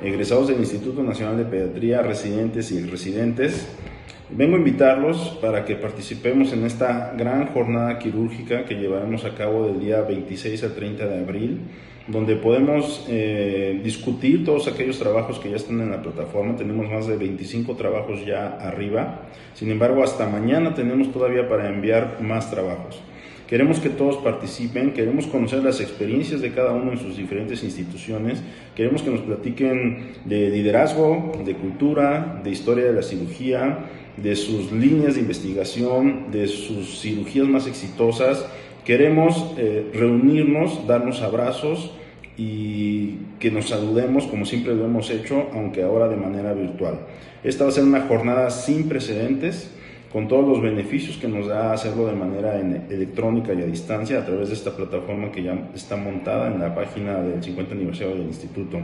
Egresados del Instituto Nacional de Pediatría, residentes y residentes, vengo a invitarlos para que participemos en esta gran jornada quirúrgica que llevaremos a cabo del día 26 al 30 de abril, donde podemos discutir todos aquellos trabajos que ya están en la plataforma. Tenemos más de 25 trabajos ya arriba, sin embargo hasta mañana tenemos todavía para enviar más trabajos. Queremos que todos participen, queremos conocer las experiencias de cada uno en sus diferentes instituciones, queremos que nos platiquen de liderazgo, de cultura, de historia de la cirugía, de sus líneas de investigación, de sus cirugías más exitosas. Queremos reunirnos, darnos abrazos y que nos saludemos como siempre lo hemos hecho, aunque ahora de manera virtual. Esta va a ser una jornada sin precedentes, con todos los beneficios que nos da hacerlo de manera electrónica y a distancia a través de esta plataforma que ya está montada en la página del 50 aniversario del Instituto.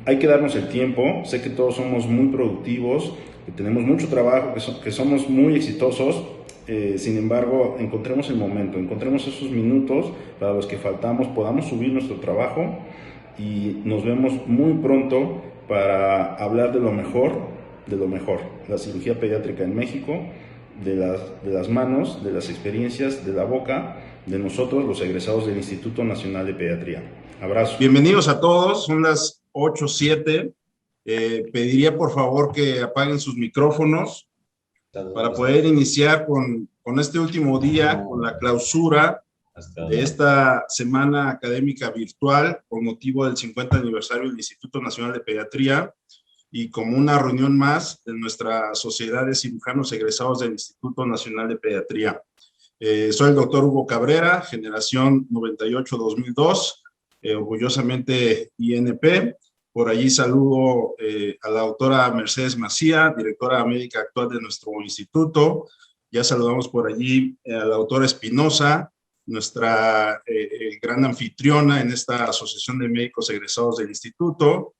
Hay que darnos el tiempo, sé que todos somos muy productivos, que tenemos mucho trabajo, que somos muy exitosos, sin embargo, encontremos el momento, encontremos esos minutos para los que faltamos, podamos subir nuestro trabajo y nos vemos muy pronto para hablar de lo mejor, la cirugía pediátrica en México, de las manos, de las experiencias, de la boca, de nosotros, los egresados del Instituto Nacional de Pediatría. Abrazo. Bienvenidos a todos, son las 8:07. Pediría por favor que apaguen sus micrófonos para poder iniciar con este último día, con la clausura de esta semana académica virtual con motivo del 50 aniversario del Instituto Nacional de Pediatría, y como una reunión más de nuestra sociedad de cirujanos egresados del Instituto Nacional de Pediatría. Soy el doctor Hugo Cabrera, generación 98-2002, orgullosamente INP. Por allí saludo a la doctora Mercedes Macía, directora médica actual de nuestro instituto. Ya saludamos por allí a la doctora Espinosa, nuestra gran anfitriona en esta asociación de médicos egresados del instituto.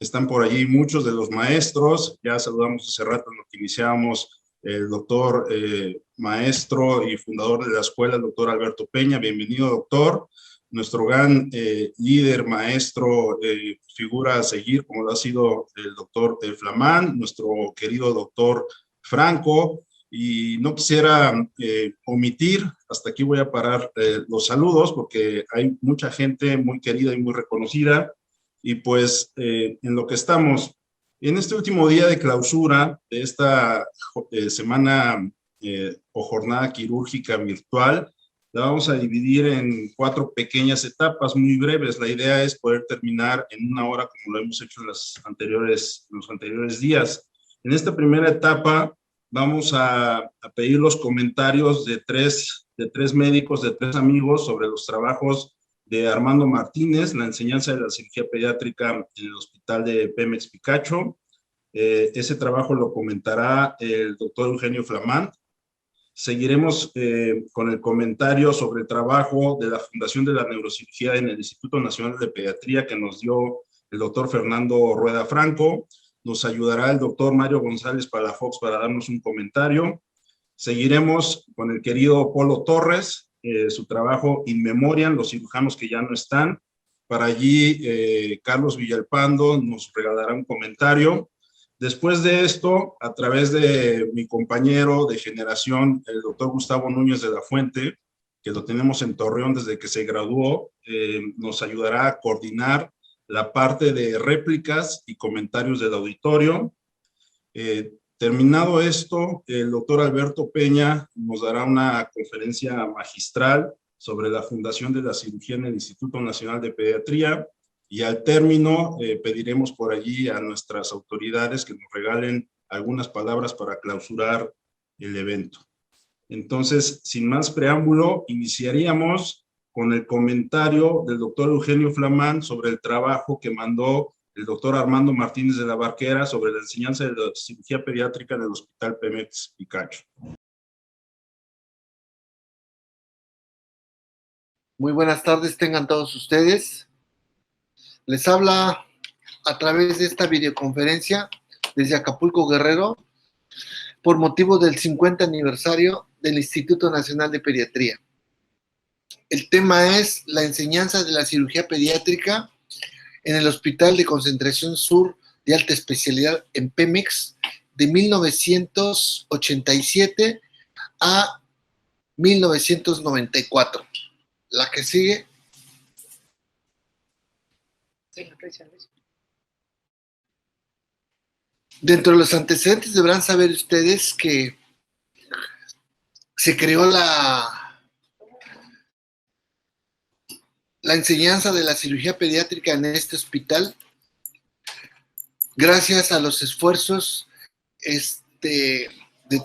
Están por allí muchos de los maestros. Ya saludamos hace rato en lo que iniciábamos el doctor maestro y fundador de la escuela, el doctor Alberto Peña. Bienvenido, doctor. Nuestro gran líder, maestro, figura a seguir, como lo ha sido el doctor Flamán, nuestro querido doctor Franco. Y no quisiera omitir, hasta aquí voy a parar los saludos, porque hay mucha gente muy querida y muy reconocida. Y pues en lo que estamos, en este último día de clausura de esta semana o jornada quirúrgica virtual, la vamos a dividir en 4 pequeñas etapas muy breves. La idea es poder terminar en 1 hora como lo hemos hecho en los anteriores días. En esta primera etapa vamos a pedir los comentarios de tres médicos, de 3 amigos sobre los trabajos de Armando Martínez, la enseñanza de la cirugía pediátrica en el hospital de Pemex Picacho. Ese trabajo lo comentará el doctor Eugenio Flamán. Seguiremos con el comentario sobre el trabajo de la Fundación de la Neurocirugía en el Instituto Nacional de Pediatría que nos dio el doctor Fernando Rueda Franco. Nos ayudará el doctor Mario González Palafox para darnos un comentario. Seguiremos con el querido Polo Torres, su trabajo In Memoriam, los cirujanos que ya no están. Para allí, Carlos Villalpando nos regalará un comentario. Después de esto, a través de mi compañero de generación, el doctor Gustavo Núñez de la Fuente, que lo tenemos en Torreón desde que se graduó, nos ayudará a coordinar la parte de réplicas y comentarios del auditorio. Terminado esto, el doctor Alberto Peña nos dará una conferencia magistral sobre la Fundación de la Cirugía en el Instituto Nacional de Pediatría, y al término pediremos por allí a nuestras autoridades que nos regalen algunas palabras para clausurar el evento. Entonces, sin más preámbulo, iniciaríamos con el comentario del doctor Eugenio Flamán sobre el trabajo que mandó el doctor Armando Martínez de la Barquera sobre la enseñanza de la cirugía pediátrica en el Hospital Pemex Picacho. Muy buenas tardes, tengan todos ustedes. Les habla a través de esta videoconferencia desde Acapulco, Guerrero, por motivo del 50 aniversario del Instituto Nacional de Pediatría. El tema es la enseñanza de la cirugía pediátrica en el Hospital de Concentración Sur de Alta Especialidad en Pemex de 1987 a 1994. La que sigue. Dentro de los antecedentes deberán saber ustedes que se creó la enseñanza de la cirugía pediátrica en este hospital gracias a los esfuerzos de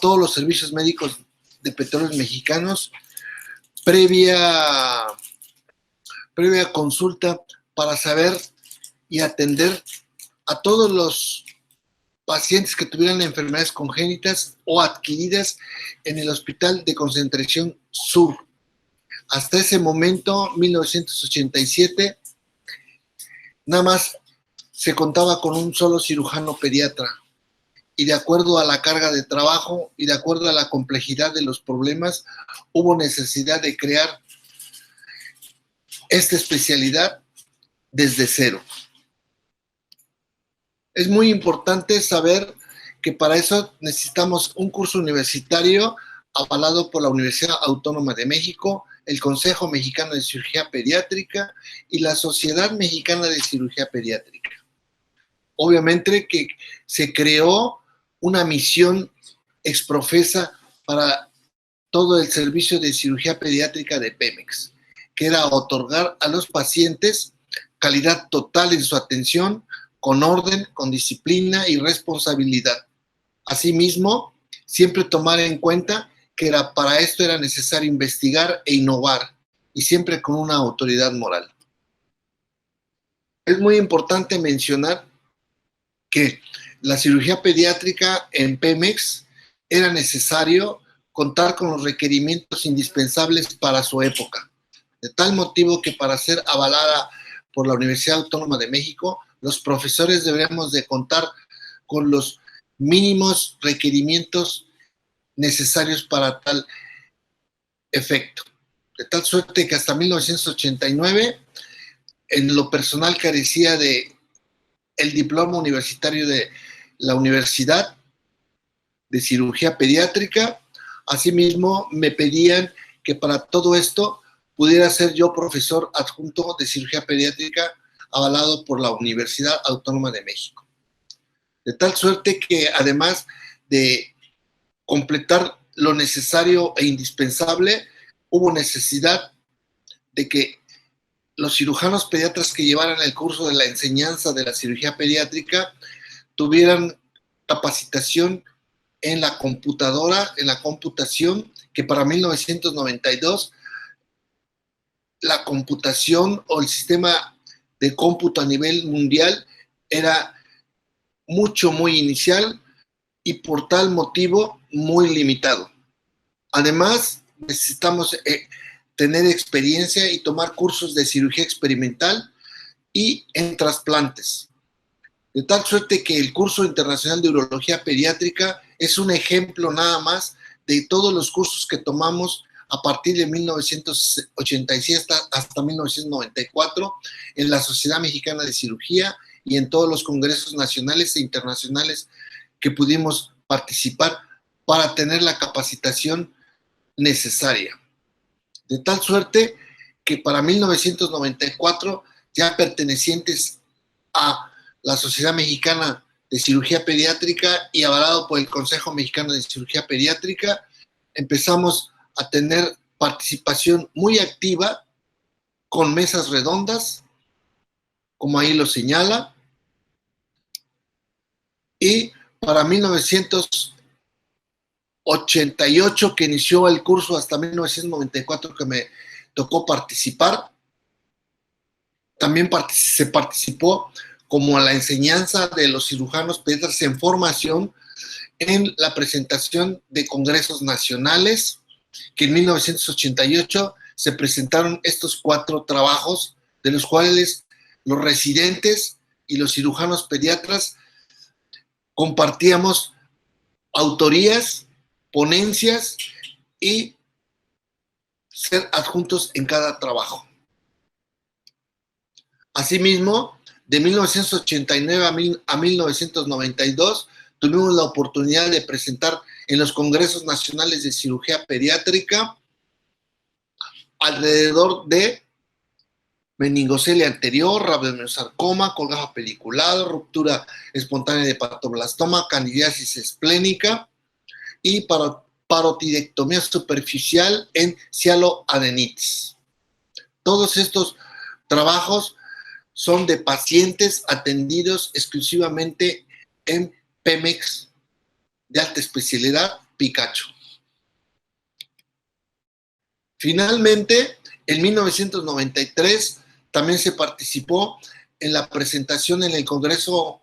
todos los servicios médicos de Petróleos Mexicanos previa consulta para saber y atender a todos los pacientes que tuvieran enfermedades congénitas o adquiridas en el Hospital de Concentración Sur. Hasta ese momento, 1987, nada más se contaba con un solo cirujano pediatra. Y de acuerdo a la carga de trabajo y de acuerdo a la complejidad de los problemas, hubo necesidad de crear esta especialidad desde cero. Es muy importante saber que para eso necesitamos un curso universitario avalado por la Universidad Autónoma de México, el Consejo Mexicano de Cirugía Pediátrica y la Sociedad Mexicana de Cirugía Pediátrica. Obviamente que se creó una misión exprofesa para todo el servicio de cirugía pediátrica de Pemex, que era otorgar a los pacientes calidad total en su atención, con orden, con disciplina y responsabilidad. Asimismo, siempre tomar en cuenta que para esto era necesario investigar e innovar, y siempre con una autoridad moral. Es muy importante mencionar que la cirugía pediátrica en Pemex era necesario contar con los requerimientos indispensables para su época, de tal motivo que para ser avalada por la Universidad Autónoma de México, los profesores deberíamos de contar con los mínimos requerimientos necesarios para tal efecto. De tal suerte que hasta 1989, en lo personal carecía de el diploma universitario de la Universidad de Cirugía Pediátrica. Asimismo, me pedían que para todo esto pudiera ser yo profesor adjunto de cirugía pediátrica avalado por la Universidad Autónoma de México. De tal suerte que además de completar lo necesario e indispensable, hubo necesidad de que los cirujanos pediatras que llevaran el curso de la enseñanza de la cirugía pediátrica tuvieran capacitación en la computadora, en la computación, que para 1992 la computación o el sistema de cómputo a nivel mundial era muy inicial y por tal motivo muy limitado. Además, necesitamos tener experiencia y tomar cursos de cirugía experimental y en trasplantes. De tal suerte que el curso internacional de urología pediátrica es un ejemplo nada más de todos los cursos que tomamos a partir de 1987 hasta 1994 en la Sociedad Mexicana de Cirugía y en todos los congresos nacionales e internacionales que pudimos participar para tener la capacitación necesaria. De tal suerte que para 1994, ya pertenecientes a la Sociedad Mexicana de Cirugía Pediátrica y avalado por el Consejo Mexicano de Cirugía Pediátrica, empezamos a tener participación muy activa con mesas redondas, como ahí lo señala, y para 1988, que inició el curso, hasta 1994 que me tocó participar, también se participó como a la enseñanza de los cirujanos pediatras en formación en la presentación de congresos nacionales, que en 1988 se presentaron estos 4 trabajos, de los cuales los residentes y los cirujanos pediatras compartíamos autorías, ponencias y ser adjuntos en cada trabajo. Asimismo, de 1989 a 1992, tuvimos la oportunidad de presentar en los Congresos Nacionales de Cirugía Pediátrica alrededor de meningocelia anterior, rabdomiosarcoma, colgajo pediculado, ruptura espontánea de hepatoblastoma, candidiasis esplénica y parotidectomía superficial en cialoadenitis. Todos estos trabajos son de pacientes atendidos exclusivamente en Pemex de alta especialidad Picacho. Finalmente, en 1993 también se participó en la presentación en el Congreso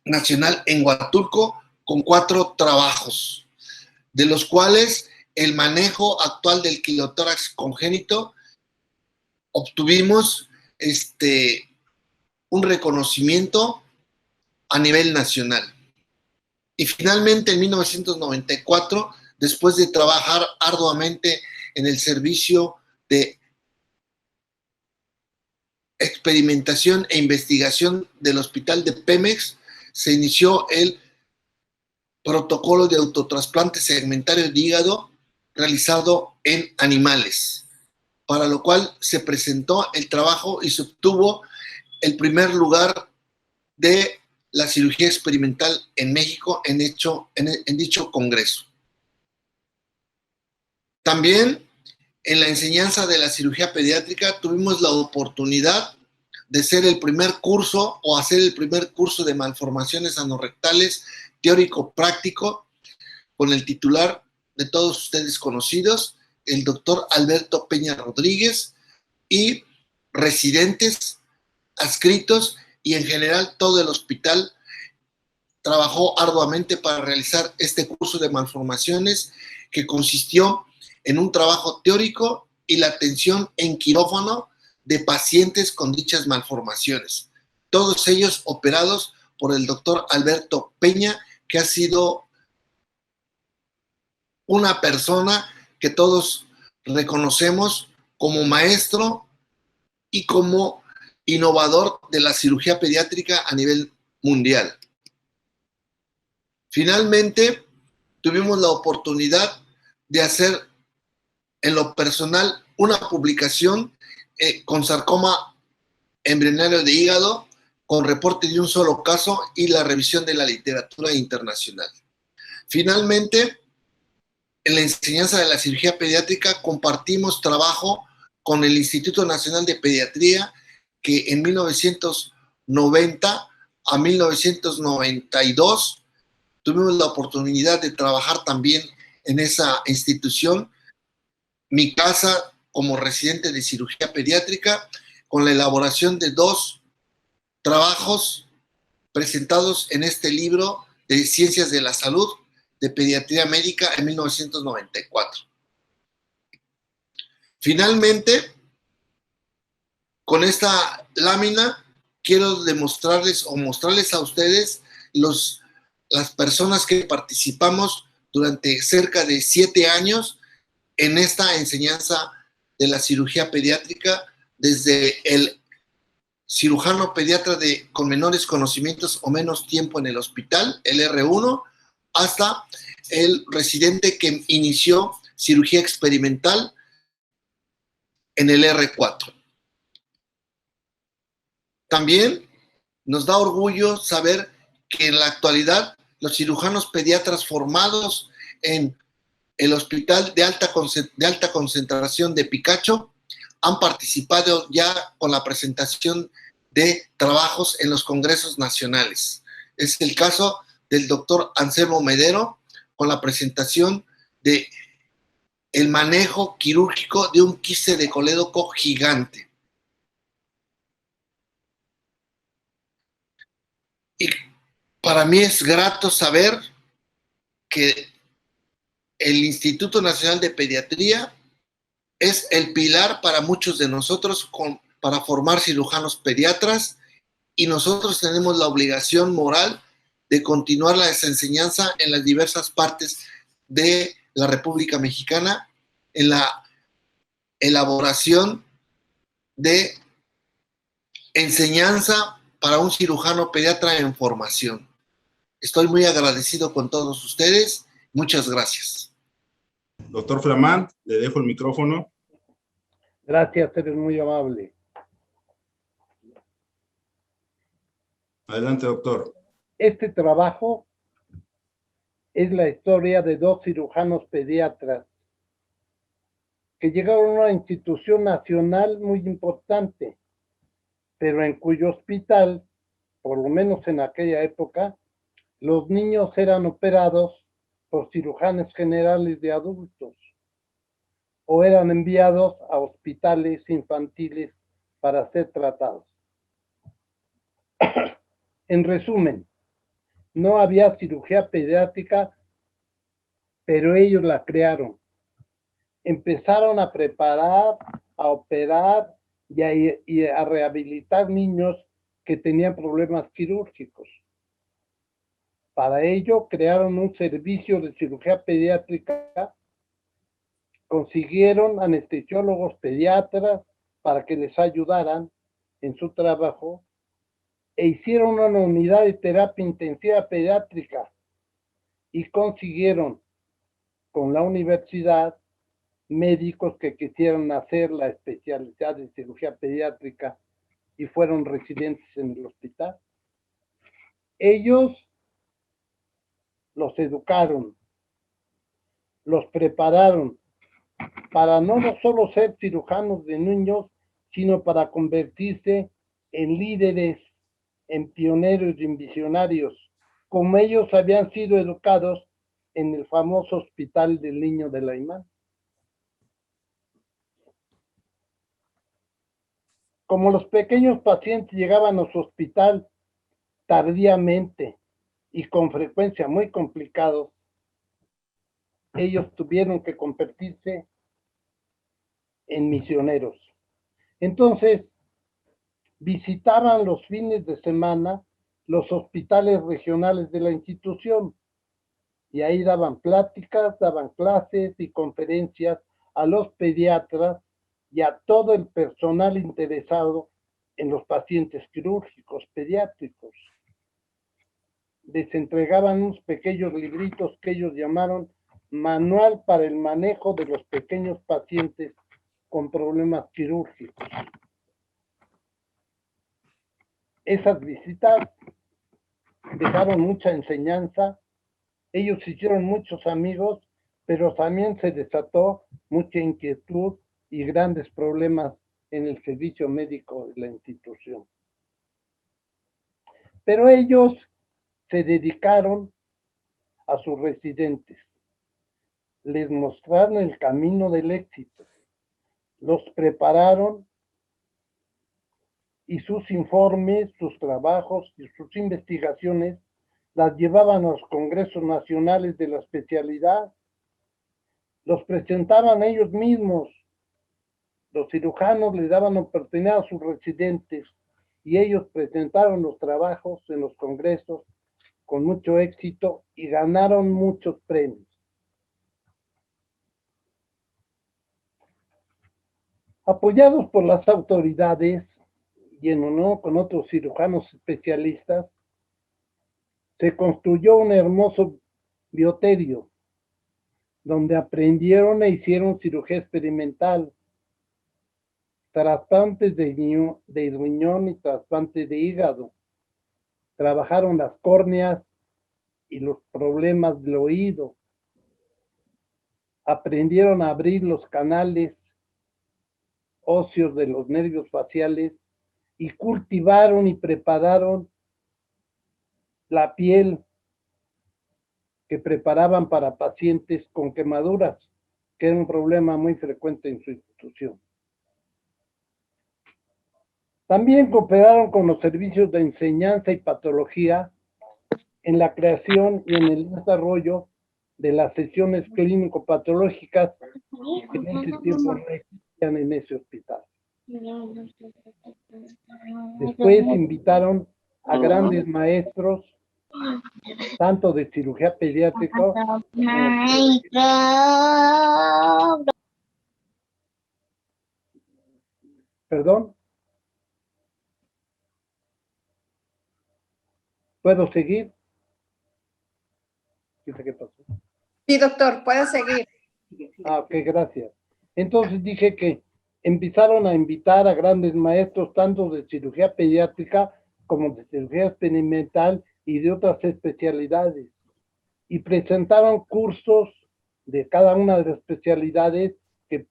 Nacional en Huatulco con 4 trabajos, de los cuales el manejo actual del quilotórax congénito obtuvimos un reconocimiento a nivel nacional. Y finalmente, en 1994, después de trabajar arduamente en el servicio de experimentación e investigación del Hospital de Pemex, se inició el protocolo de autotrasplante segmentario de hígado realizado en animales, para lo cual se presentó el trabajo y se obtuvo el primer lugar de la cirugía experimental en México en dicho congreso. También en la enseñanza de la cirugía pediátrica tuvimos la oportunidad de ser el primer curso o hacer el primer curso de malformaciones anorrectales teórico-práctico con el titular de todos ustedes conocidos, el doctor Alberto Peña Rodríguez, y residentes, adscritos y en general todo el hospital trabajó arduamente para realizar este curso de malformaciones que consistió en un trabajo teórico y la atención en quirófano de pacientes con dichas malformaciones. Todos ellos operados por el doctor Alberto Peña, que ha sido una persona que todos reconocemos como maestro y como innovador de la cirugía pediátrica a nivel mundial. Finalmente, tuvimos la oportunidad de hacer en lo personal una publicación con sarcoma embrionario de hígado, con reporte de un solo caso y la revisión de la literatura internacional. Finalmente, en la enseñanza de la cirugía pediátrica compartimos trabajo con el Instituto Nacional de Pediatría, que en 1990 a 1992 tuvimos la oportunidad de trabajar también en esa institución. Mi casa como residente de cirugía pediátrica, con la elaboración de 2 trabajos presentados en este libro de Ciencias de la Salud de Pediatría Médica en 1994. Finalmente, con esta lámina quiero demostrarles o mostrarles a ustedes las personas que participamos durante cerca de 7 años en esta enseñanza de la cirugía pediátrica, desde el cirujano pediatra con menores conocimientos o menos tiempo en el hospital, el R1, hasta el residente que inició cirugía experimental en el R4. También nos da orgullo saber que en la actualidad los cirujanos pediatras formados en el Hospital de Alta Concentración de Picacho han participado ya con la presentación de trabajos en los congresos nacionales. Es el caso del doctor Anselmo Medero, con la presentación de el manejo quirúrgico de un quiste de colédoco gigante. Y para mí es grato saber que el Instituto Nacional de Pediatría es el pilar para muchos de nosotros para formar cirujanos pediatras, y nosotros tenemos la obligación moral de continuar la enseñanza en las diversas partes de la República Mexicana, en la elaboración de enseñanza para un cirujano pediatra en formación. Estoy muy agradecido con todos ustedes. Muchas gracias. Doctor Flamant, le dejo el micrófono. Gracias, eres muy amable. Adelante, doctor. Este trabajo es la historia de dos cirujanos pediatras que llegaron a una institución nacional muy importante, pero en cuyo hospital, por lo menos en aquella época, los niños eran operados por cirujanos generales de adultos o eran enviados a hospitales infantiles para ser tratados. En resumen, no había cirugía pediátrica, pero ellos la crearon. Empezaron a preparar, a operar y a rehabilitar niños que tenían problemas quirúrgicos. Para ello crearon un servicio de cirugía pediátrica, consiguieron anestesiólogos pediatras para que les ayudaran en su trabajo e hicieron una unidad de terapia intensiva pediátrica y consiguieron con la universidad médicos que quisieran hacer la especialidad de cirugía pediátrica y fueron residentes en el hospital. Ellos los educaron, los prepararon para no solo ser cirujanos de niños, sino para convertirse en líderes, en pioneros y en visionarios, como ellos habían sido educados en el famoso Hospital del Niño de la Imán. Como los pequeños pacientes llegaban a su hospital tardíamente y con frecuencia muy complicados, ellos tuvieron que convertirse en misioneros. Entonces, visitaban los fines de semana los hospitales regionales de la institución y ahí daban pláticas, daban clases y conferencias a los pediatras y a todo el personal interesado en los pacientes quirúrgicos pediátricos. Les entregaban unos pequeños libritos que ellos llamaron Manual para el manejo de los pequeños pacientes con problemas quirúrgicos. Esas visitas dejaron mucha enseñanza, ellos hicieron muchos amigos, pero también se desató mucha inquietud y grandes problemas en el servicio médico de la institución. Pero ellos se dedicaron a sus residentes, les mostraron el camino del éxito, los prepararon y sus informes, sus trabajos y sus investigaciones las llevaban a los congresos nacionales de la especialidad, los presentaban ellos mismos. Los cirujanos le daban oportunidad a sus residentes y ellos presentaron los trabajos en los congresos con mucho éxito y ganaron muchos premios. Apoyados por las autoridades y en unión con otros cirujanos especialistas, se construyó un hermoso bioterio donde aprendieron e hicieron cirugía experimental, trasplantes de riñón y trasplantes de hígado. Trabajaron las córneas y los problemas del oído. Aprendieron a abrir los canales óseos de los nervios faciales y cultivaron y prepararon la piel que preparaban para pacientes con quemaduras, que era un problema muy frecuente en su institución. También cooperaron con los servicios de enseñanza y patología en la creación y en el desarrollo de las sesiones clínico-patológicas que en ese tiempo no existían en ese hospital. Después invitaron a grandes maestros tanto de cirugía pediátrica como perdón, ¿puedo seguir? ¿Qué pasó? Sí, doctor, puede seguir. Ah, ok, gracias. Entonces dije que empezaron a invitar a grandes maestros, tanto de cirugía pediátrica como de cirugía experimental y de otras especialidades. Y presentaron cursos de cada una de las especialidades que,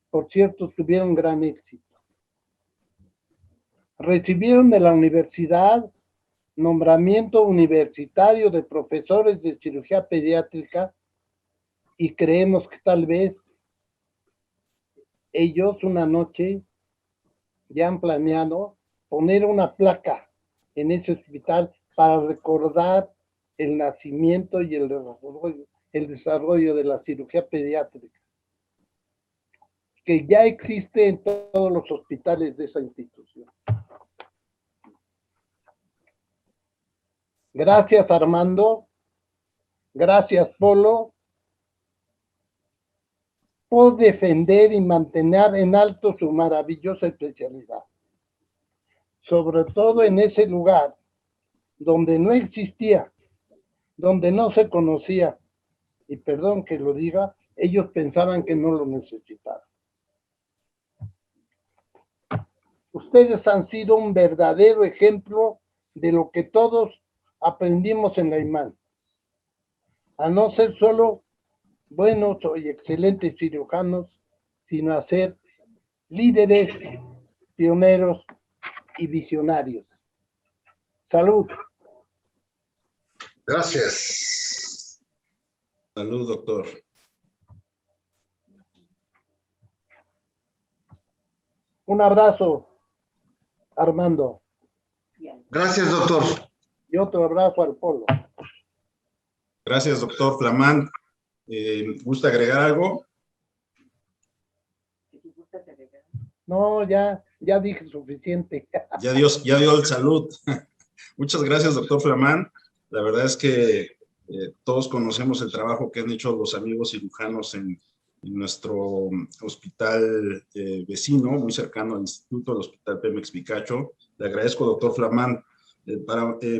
por cierto, tuvieron gran éxito. Recibieron de la universidad nombramiento universitario de profesores de cirugía pediátrica y creemos que tal vez ellos una noche ya han planeado poner una placa en ese hospital para recordar el nacimiento y el desarrollo de la cirugía pediátrica, que ya existe en todos los hospitales de esa institución. Gracias, Armando. Gracias, Polo, por defender y mantener en alto su maravillosa especialidad. Sobre todo en ese lugar donde no existía, donde no se conocía, y perdón que lo diga, ellos pensaban que no lo necesitaban. Ustedes han sido un verdadero ejemplo de lo que todos aprendimos en la IMAN. A no ser solo buenos y excelentes cirujanos, sino a ser líderes, pioneros y visionarios. Salud. Gracias. Salud, doctor. Un abrazo, Armando. Gracias, doctor. Y otro abrazo al Polo. Gracias, doctor Flamand. ¿Gusta agregar algo? No, ya dije suficiente. Ya dio el salud. Muchas gracias, doctor Flamand. La verdad es que todos conocemos el trabajo que han hecho los amigos cirujanos en nuestro hospital vecino, muy cercano al instituto, el Hospital Pemex Picacho. Le agradezco, doctor Flamand.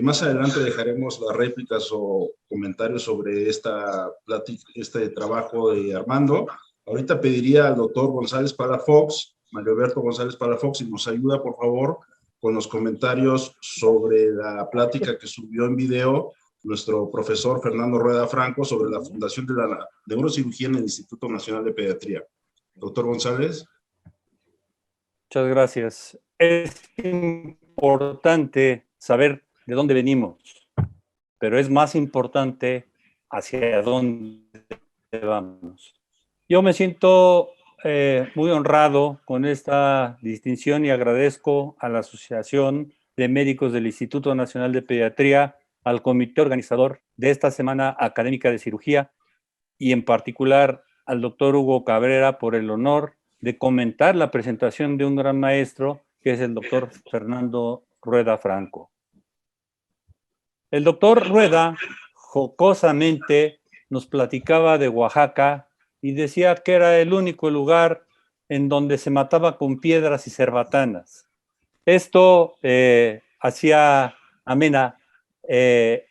Más adelante dejaremos las réplicas o comentarios sobre este trabajo de Armando. Ahorita pediría al doctor González Palafox, Mario Alberto González Palafox, si nos ayuda, por favor, con los comentarios sobre la plática que subió en video nuestro profesor Fernando Rueda Franco sobre la fundación de la neurocirugía en el Instituto Nacional de Pediatría. Doctor González. Muchas gracias. Es importante saber de dónde venimos, pero es más importante hacia dónde vamos. Yo me siento muy honrado con esta distinción y agradezco a la Asociación de Médicos del Instituto Nacional de Pediatría, al comité organizador de esta Semana Académica de Cirugía y en particular al doctor Hugo Cabrera por el honor de comentar la presentación de un gran maestro que es el doctor Fernando Rueda Franco. El doctor Rueda jocosamente nos platicaba de Oaxaca y decía que era el único lugar en donde se mataba con piedras y cerbatanas. Esto hacía amena el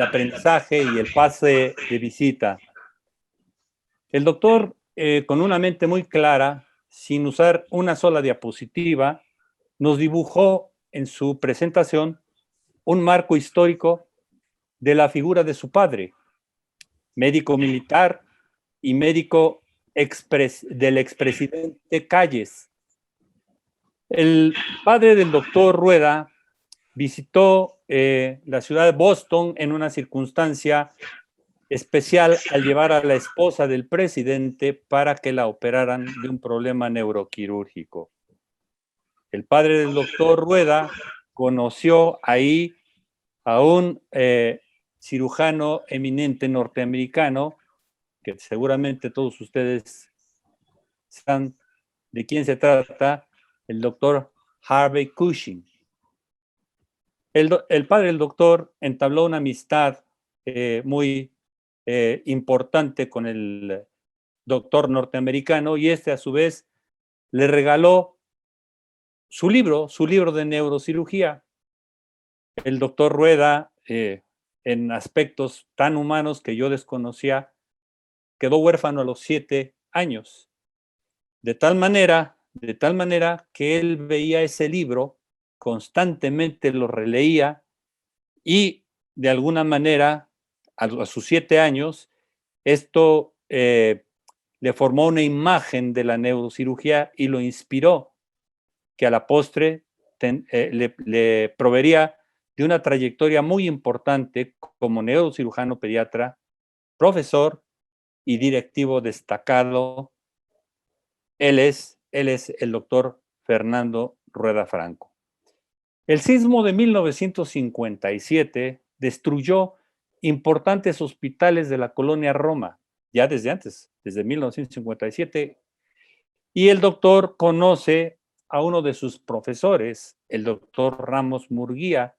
aprendizaje y el pase de visita. El doctor, con una mente muy clara, sin usar una sola diapositiva, nos dibujó en su presentación un marco histórico de la figura de su padre, médico militar y médico del expresidente Calles. El padre del doctor Rueda visitó la ciudad de Boston en una circunstancia especial al llevar a la esposa del presidente para que la operaran de un problema neuroquirúrgico. El padre del doctor Rueda conoció ahí a un cirujano eminente norteamericano, que seguramente todos ustedes saben de quién se trata, el doctor Harvey Cushing. El padre del doctor entabló una amistad muy importante con el doctor norteamericano, y este a su vez le regaló su libro de neurocirugía. El doctor Rueda, en aspectos tan humanos que yo desconocía, quedó huérfano a los 7 años. De tal manera que él veía ese libro, constantemente lo releía, y de alguna manera, a sus 7 años, esto le formó una imagen de la neurocirugía y lo inspiró, que a la postre le proveería de una trayectoria muy importante como neurocirujano pediatra, profesor y directivo destacado. Él es el doctor Fernando Rueda Franco. El sismo de 1957 destruyó importantes hospitales de la colonia Roma, ya desde antes, desde 1957, y el doctor conoce a uno de sus profesores, el doctor Ramos Murguía,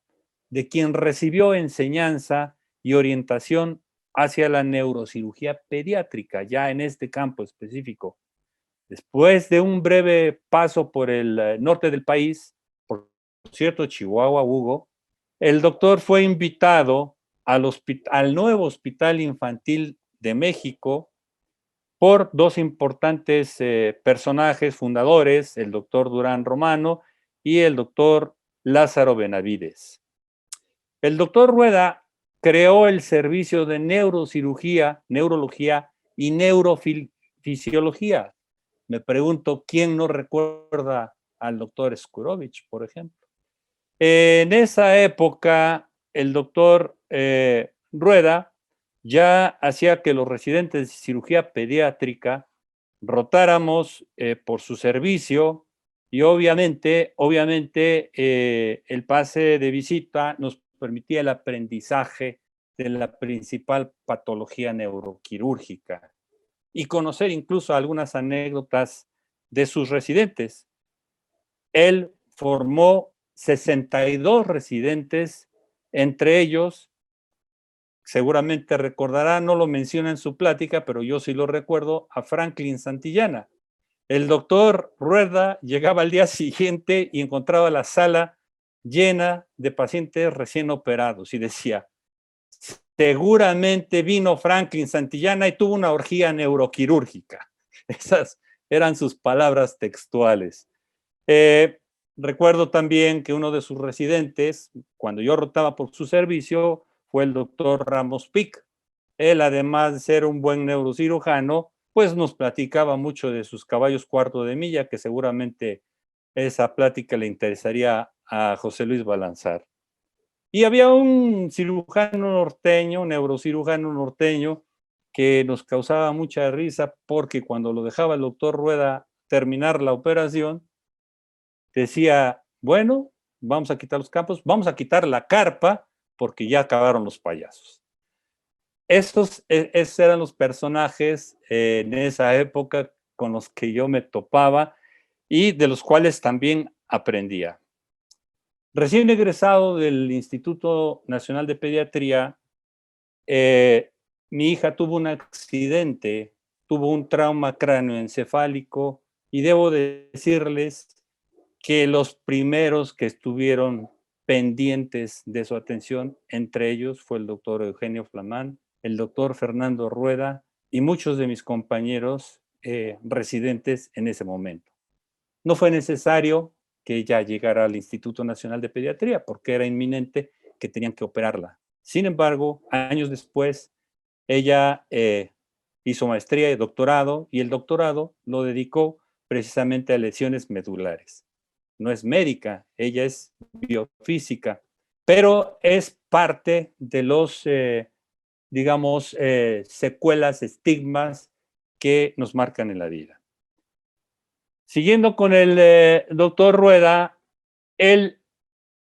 de quien recibió enseñanza y orientación hacia la neurocirugía pediátrica, ya en este campo específico. Después de un breve paso por el norte del país, por cierto, Chihuahua, Hugo, el doctor fue invitado al nuevo Hospital Infantil de México por dos importantes personajes fundadores, el doctor Durán Romano y el doctor Lázaro Benavides. El doctor Rueda creó el servicio de neurocirugía, neurología y neurofisiología. Me pregunto, ¿quién no recuerda al doctor Skurovich, por ejemplo? En esa época, el doctor Rueda ya hacía que los residentes de cirugía pediátrica rotáramos por su servicio, y obviamente el pase de visita nos permitía el aprendizaje de la principal patología neuroquirúrgica y conocer incluso algunas anécdotas de sus residentes. Él formó 62 residentes, entre ellos, seguramente recordará, no lo menciona en su plática, pero yo sí lo recuerdo, a Franklin Santillana. El doctor Rueda llegaba al día siguiente y encontraba la sala llena de pacientes recién operados y decía, seguramente vino Franklin Santillana y tuvo una orgía neuroquirúrgica. Esas eran sus palabras textuales. Recuerdo también que uno de sus residentes, cuando yo rotaba por su servicio, fue el doctor Ramos Pic. Él, además de ser un buen neurocirujano, pues nos platicaba mucho de sus caballos cuarto de milla, que seguramente esa plática le interesaría a José Luis Balanzar. Y había un cirujano norteño, un neurocirujano norteño, que nos causaba mucha risa porque cuando lo dejaba el doctor Rueda terminar la operación, decía, bueno, vamos a quitar los campos, vamos a quitar la carpa porque ya acabaron los payasos. Esos eran los personajes en esa época con los que yo me topaba y de los cuales también aprendía. Recién egresado del Instituto Nacional de Pediatría, mi hija tuvo un accidente, tuvo un trauma cráneoencefálico, y debo decirles que los primeros que estuvieron pendientes de su atención, entre ellos fue el doctor Eugenio Flamán, el doctor Fernando Rueda y muchos de mis compañeros residentes en ese momento. No fue necesario que ella llegara al Instituto Nacional de Pediatría porque era inminente que tenían que operarla. Sin embargo, años después, ella hizo maestría y doctorado, y el doctorado lo dedicó precisamente a lesiones medulares. No es médica, ella es biofísica, pero es parte de los, secuelas, estigmas que nos marcan en la vida. Siguiendo con el doctor Rueda, él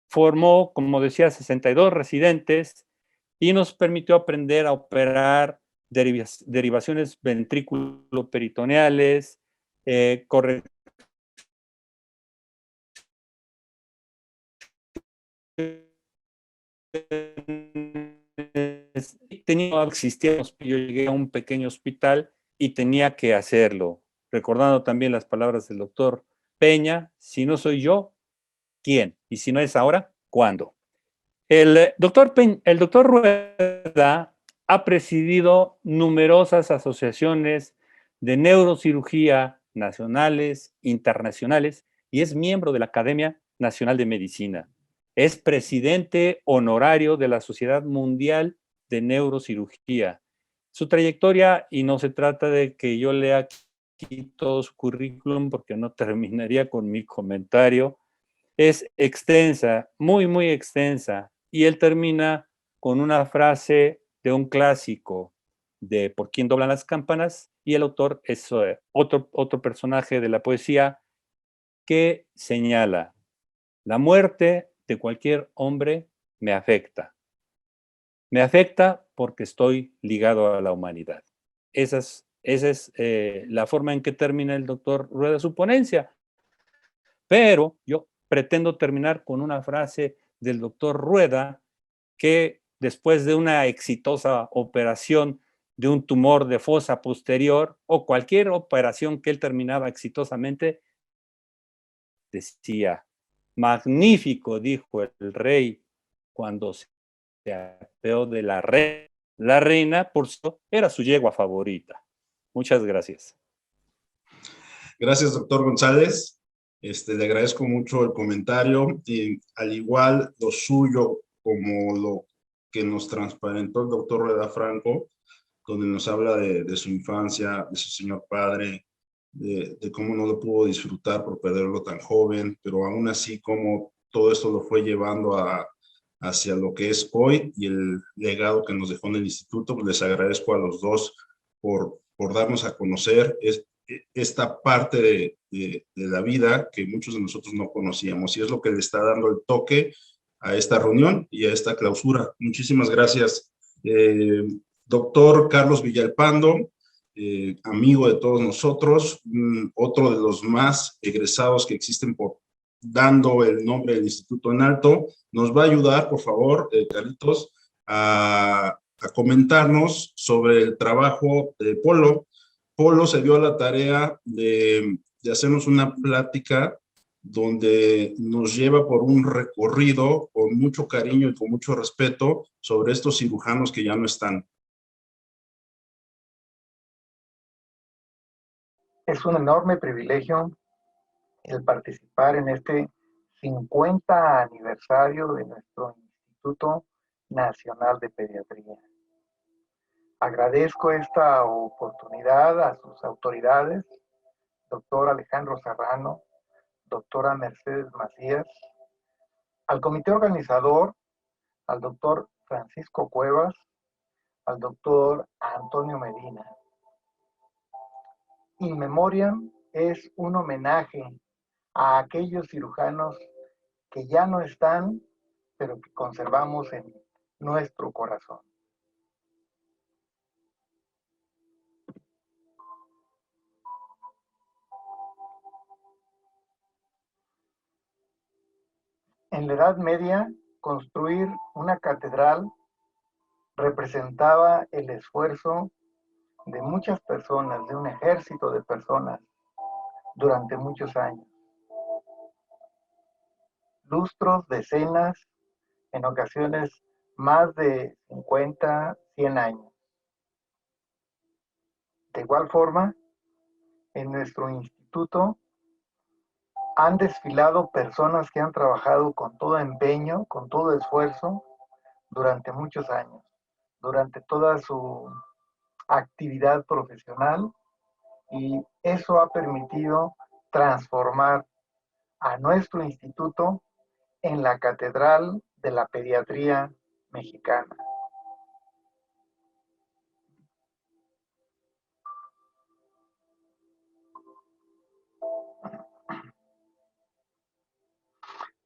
formó, como decía, 62 residentes y nos permitió aprender a operar derivaciones ventrículo-peritoneales, correcciones no existía, yo llegué a un pequeño hospital y tenía que hacerlo, recordando también las palabras del doctor Peña: si no soy yo, ¿quién? Y si no es ahora, ¿cuándo? El doctor Rueda ha presidido numerosas asociaciones de neurocirugía nacionales, internacionales, y es miembro de la Academia Nacional de Medicina. Es presidente honorario de la Sociedad Mundial de Neurocirugía. Su trayectoria, y no se trata de que yo lea aquí todo su currículum porque no terminaría con mi comentario, es extensa, muy, muy extensa. Y él termina con una frase de un clásico de ¿Por quién doblan las campanas? Y el autor es otro personaje de la poesía que señala: la muerte de cualquier hombre me afecta. Me afecta porque estoy ligado a la humanidad. Esa es la forma en que termina el doctor Rueda su ponencia. Pero yo pretendo terminar con una frase del doctor Rueda, que después de una exitosa operación de un tumor de fosa posterior o cualquier operación que él terminaba exitosamente, decía: magnífico, dijo el rey cuando se apeó de la reina. La reina, por eso, era su yegua favorita. Muchas gracias. Gracias, doctor González. Le agradezco mucho el comentario, y al igual lo suyo como lo que nos transparentó el doctor Rueda Franco, donde nos habla de su infancia, de su señor padre, de cómo no lo pudo disfrutar por perderlo tan joven, pero aún así cómo todo esto lo fue llevando hacia lo que es hoy y el legado que nos dejó en el instituto. Pues les agradezco a los dos por darnos a conocer esta parte de la vida que muchos de nosotros no conocíamos, y es lo que le está dando el toque a esta reunión y a esta clausura. Muchísimas gracias. Doctor Carlos Villalpando, amigo de todos nosotros, otro de los más egresados que existen dando el nombre del instituto en alto, nos va a ayudar, por favor, Carlitos, a comentarnos sobre el trabajo de Polo. Polo se dio a la tarea de hacernos una plática donde nos lleva por un recorrido con mucho cariño y con mucho respeto sobre estos cirujanos que ya no están. Es un enorme privilegio el participar en este 50 aniversario de nuestro Instituto Nacional de Pediatría. Agradezco esta oportunidad a sus autoridades, doctor Alejandro Serrano, doctora Mercedes Macías, al comité organizador, al doctor Francisco Cuevas, al doctor Antonio Medina. In Memoriam es un homenaje a aquellos cirujanos que ya no están, pero que conservamos en nuestro corazón. En la Edad Media, construir una catedral representaba el esfuerzo de muchas personas, de un ejército de personas, durante muchos años. Lustros, decenas, en ocasiones más de 50, 100 años. De igual forma, en nuestro instituto han desfilado personas que han trabajado con todo empeño, con todo esfuerzo, durante muchos años, durante toda su actividad profesional, y eso ha permitido transformar a nuestro instituto en la catedral de la pediatría mexicana.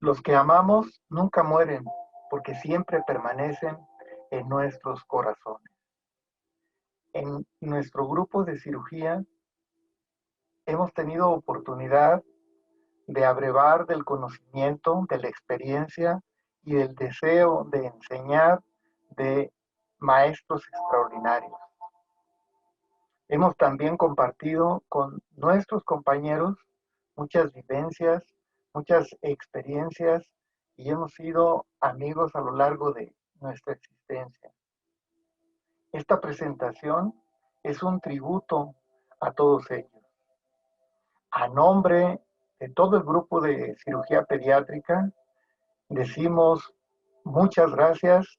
Los que amamos nunca mueren, porque siempre permanecen en nuestros corazones. En nuestro grupo de cirugía hemos tenido oportunidad de abrevar del conocimiento, de la experiencia y el deseo de enseñar de maestros extraordinarios. Hemos también compartido con nuestros compañeros muchas vivencias, muchas experiencias y hemos sido amigos a lo largo de nuestra existencia. Esta presentación es un tributo a todos ellos. A nombre de todo el grupo de cirugía pediátrica, decimos muchas gracias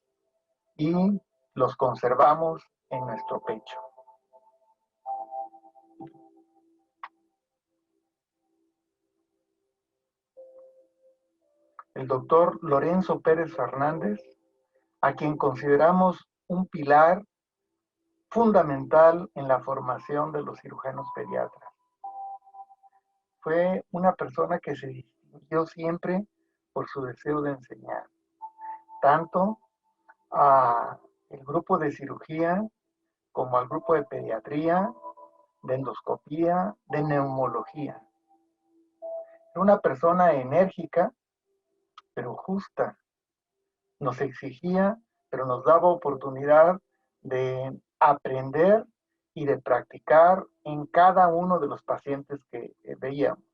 y los conservamos en nuestro pecho. El doctor Lorenzo Pérez Fernández, a quien consideramos un pilar fundamental en la formación de los cirujanos pediatras. Fue una persona que se distinguió siempre por su deseo de enseñar, tanto al grupo de cirugía como al grupo de pediatría, de endoscopía, de neumología. Era una persona enérgica, pero justa. Nos exigía, pero nos daba oportunidad de aprender y de practicar en cada uno de los pacientes que veíamos.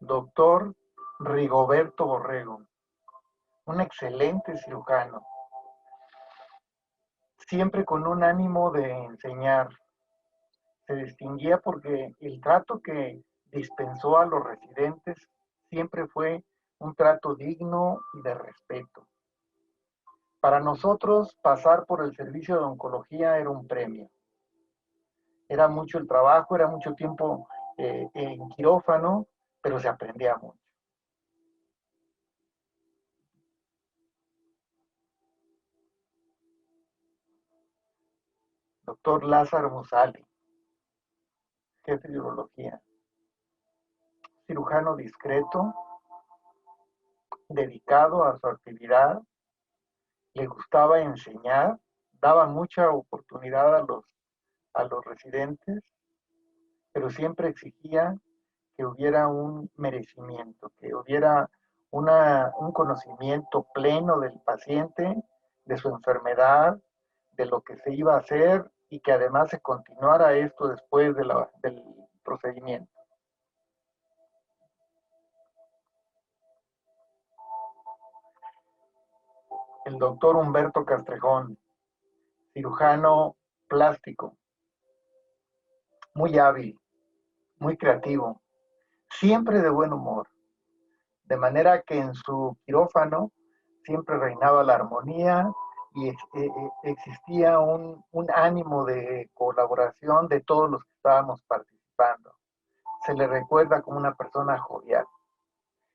Doctor Rigoberto Borrego, un excelente cirujano, siempre con un ánimo de enseñar. Se distinguía porque el trato que dispensó a los residentes siempre fue un trato digno y de respeto. Para nosotros, pasar por el servicio de oncología era un premio. Era mucho el trabajo, era mucho tiempo en quirófano, pero se aprendía mucho. Doctor Lázaro Musali, jefe de urología, cirujano discreto, dedicado a su actividad, le gustaba enseñar, daba mucha oportunidad a los residentes, pero siempre exigía que hubiera un merecimiento, que hubiera un conocimiento pleno del paciente, de su enfermedad, de lo que se iba a hacer y que además se continuara esto después del procedimiento. El doctor Humberto Castrejón, cirujano plástico, muy hábil, muy creativo, siempre de buen humor, de manera que en su quirófano siempre reinaba la armonía y existía un ánimo de colaboración de todos los que estábamos participando. Se le recuerda como una persona jovial.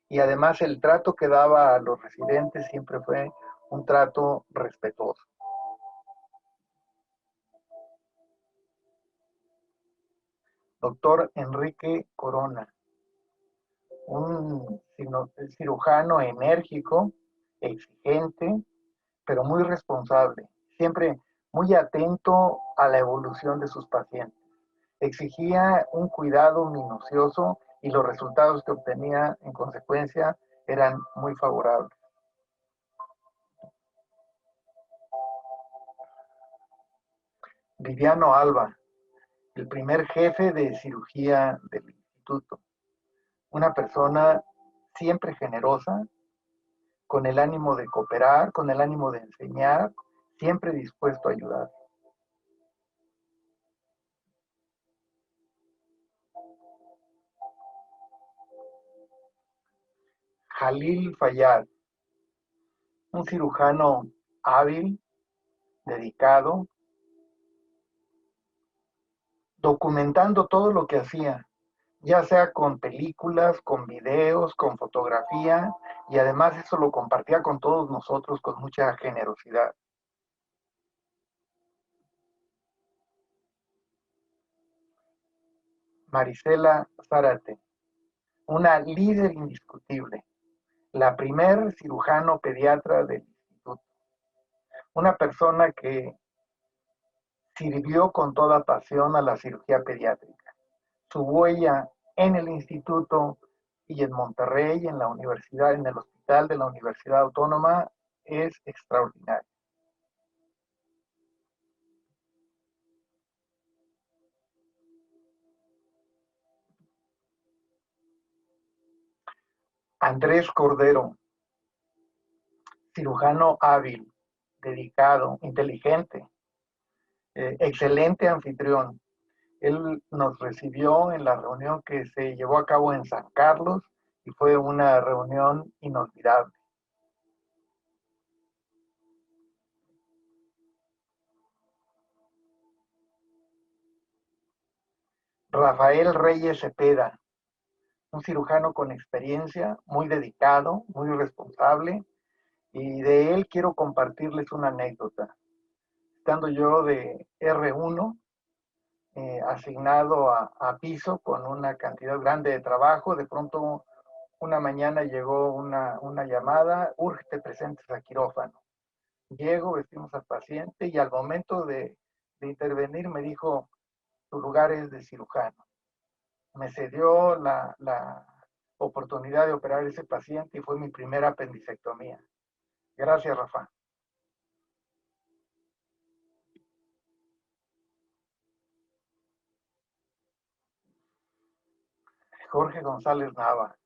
Y además el trato que daba a los residentes siempre fue un trato respetuoso. Doctor Enrique Corona, un cirujano enérgico, exigente, pero muy responsable, siempre muy atento a la evolución de sus pacientes. Exigía un cuidado minucioso y los resultados que obtenía en consecuencia eran muy favorables. Viviano Alba, el primer jefe de cirugía del instituto, una persona siempre generosa, con el ánimo de cooperar, con el ánimo de enseñar, siempre dispuesto a ayudar. Jalil Fayad, un cirujano hábil, dedicado, documentando todo lo que hacía, ya sea con películas, con videos, con fotografía, y además eso lo compartía con todos nosotros con mucha generosidad. Marisela Zárate, una líder indiscutible, la primer cirujano pediatra del instituto, una persona que sirvió con toda pasión a la cirugía pediátrica. Su huella en el instituto y en Monterrey, en la universidad, en el hospital de la Universidad Autónoma, es extraordinaria. Andrés Cordero, cirujano hábil, dedicado, inteligente, excelente anfitrión. Él nos recibió en la reunión que se llevó a cabo en San Carlos y fue una reunión inolvidable. Rafael Reyes Cepeda, un cirujano con experiencia, muy dedicado, muy responsable, y de él quiero compartirles una anécdota. Estando yo de R1, asignado a piso con una cantidad grande de trabajo, de pronto una mañana llegó una llamada: urge, te presentes a quirófano. Llego, vestimos al paciente y al momento de intervenir me dijo: tu lugar es de cirujano. Me cedió la oportunidad de operar a ese paciente y fue mi primera apendicectomía. Gracias, Rafa. Jorge González Nava,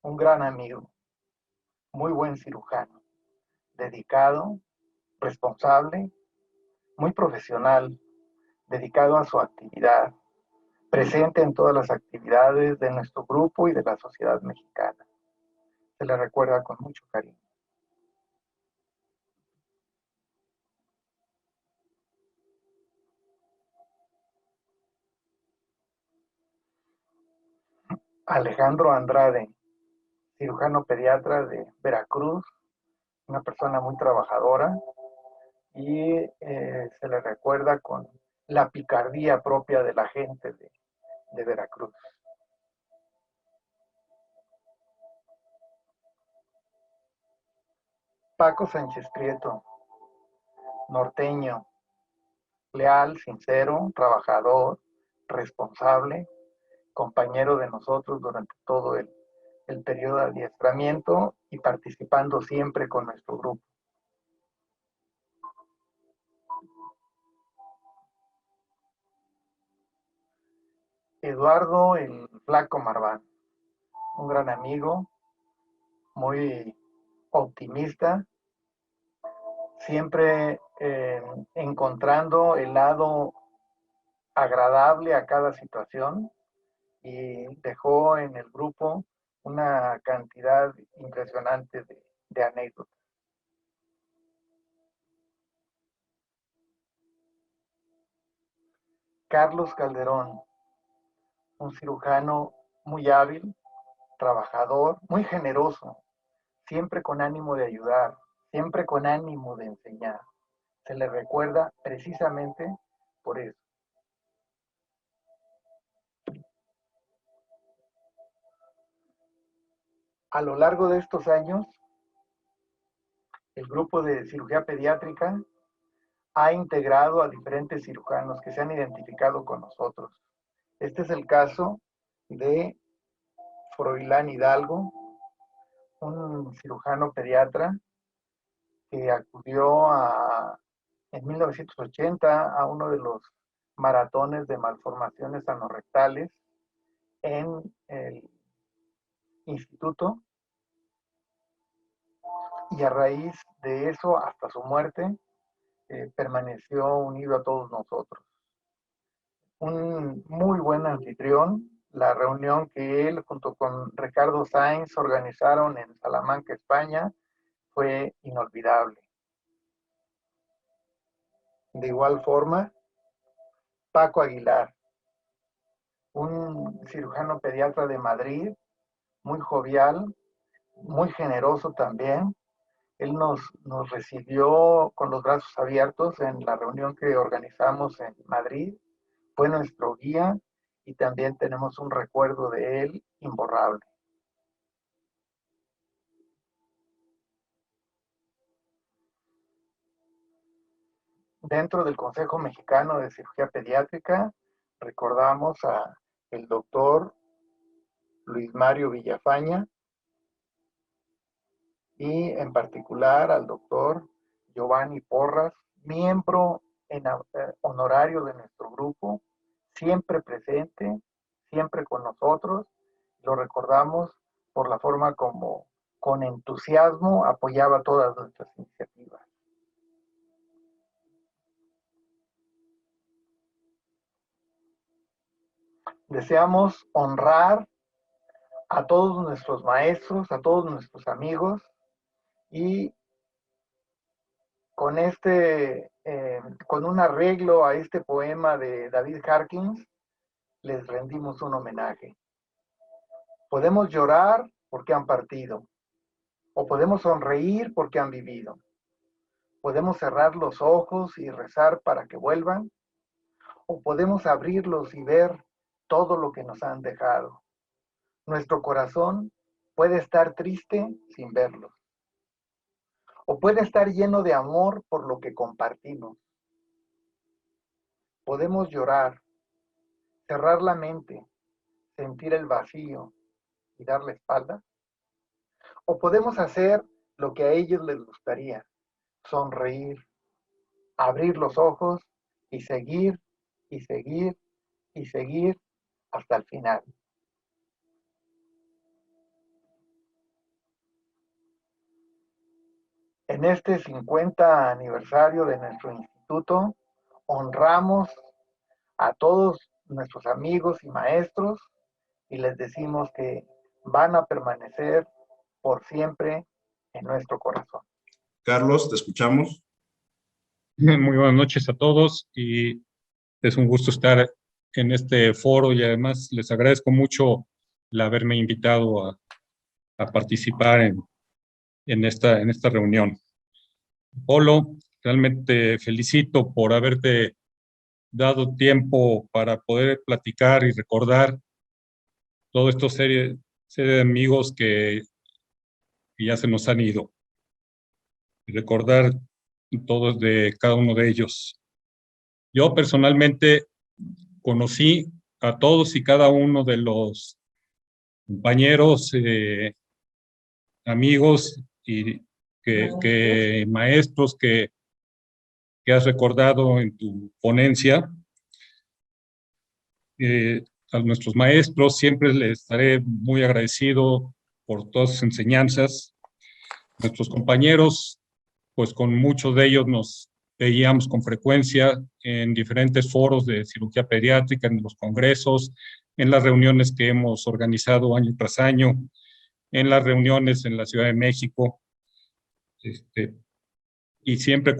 un gran amigo, muy buen cirujano, dedicado, responsable, muy profesional, dedicado a su actividad, presente en todas las actividades de nuestro grupo y de la sociedad mexicana. Se le recuerda con mucho cariño. Alejandro Andrade, cirujano pediatra de Veracruz, una persona muy trabajadora y se le recuerda con la picardía propia de la gente de Veracruz. Paco Sánchez Prieto, norteño, leal, sincero, trabajador, responsable, compañero de nosotros durante todo el periodo de adiestramiento y participando siempre con nuestro grupo. Eduardo el Flaco Marván, un gran amigo, muy optimista, siempre encontrando el lado agradable a cada situación, y dejó en el grupo una cantidad impresionante de anécdotas. Carlos Calderón, un cirujano muy hábil, trabajador, muy generoso, siempre con ánimo de ayudar, siempre con ánimo de enseñar. Se le recuerda precisamente por eso. A lo largo de estos años, el grupo de cirugía pediátrica ha integrado a diferentes cirujanos que se han identificado con nosotros. Este es el caso de Froilán Hidalgo, un cirujano pediatra que acudió en 1980 a uno de los maratones de malformaciones anorrectales en el instituto, y a raíz de eso, hasta su muerte, permaneció unido a todos nosotros. Un muy buen anfitrión. La reunión que él junto con Ricardo Sainz organizaron en Salamanca, España, fue inolvidable. De igual forma, Paco Aguilar, un cirujano pediatra de Madrid, muy jovial, muy generoso también. Él nos recibió con los brazos abiertos en la reunión que organizamos en Madrid. Fue nuestro guía y también tenemos un recuerdo de él imborrable. Dentro del Consejo Mexicano de Cirugía Pediátrica, recordamos a el doctor Luis Mario Villafaña y en particular al doctor Giovanni Porras, miembro honorario de nuestro grupo, siempre presente, siempre con nosotros. Lo recordamos por la forma como con entusiasmo apoyaba todas nuestras iniciativas. Deseamos honrar a todos nuestros maestros, a todos nuestros amigos, y con con un arreglo a este poema de David Harkins, les rendimos un homenaje. Podemos llorar porque han partido, o podemos sonreír porque han vivido. Podemos cerrar los ojos y rezar para que vuelvan, o podemos abrirlos y ver todo lo que nos han dejado. Nuestro corazón puede estar triste sin verlos, o puede estar lleno de amor por lo que compartimos. Podemos llorar, cerrar la mente, sentir el vacío y dar la espalda, o podemos hacer lo que a ellos les gustaría, sonreír, abrir los ojos y seguir y seguir y seguir hasta el final. En este 50 aniversario de nuestro instituto, honramos a todos nuestros amigos y maestros y les decimos que van a permanecer por siempre en nuestro corazón. Carlos, te escuchamos. Muy buenas noches a todos y es un gusto estar en este foro y además les agradezco mucho el haberme invitado a participar en esta reunión. Polo, realmente felicito por haberte dado tiempo para poder platicar y recordar toda esta serie de amigos que ya se nos han ido. Y recordar todos de cada uno de ellos. Yo personalmente conocí a todos y cada uno de los compañeros, amigos y maestros que has recordado en tu ponencia. A nuestros maestros siempre les estaré muy agradecido por todas sus enseñanzas. Nuestros compañeros, pues con muchos de ellos nos veíamos con frecuencia en diferentes foros de cirugía pediátrica, en los congresos, en las reuniones que hemos organizado año tras año, en las reuniones en la Ciudad de México, y siempre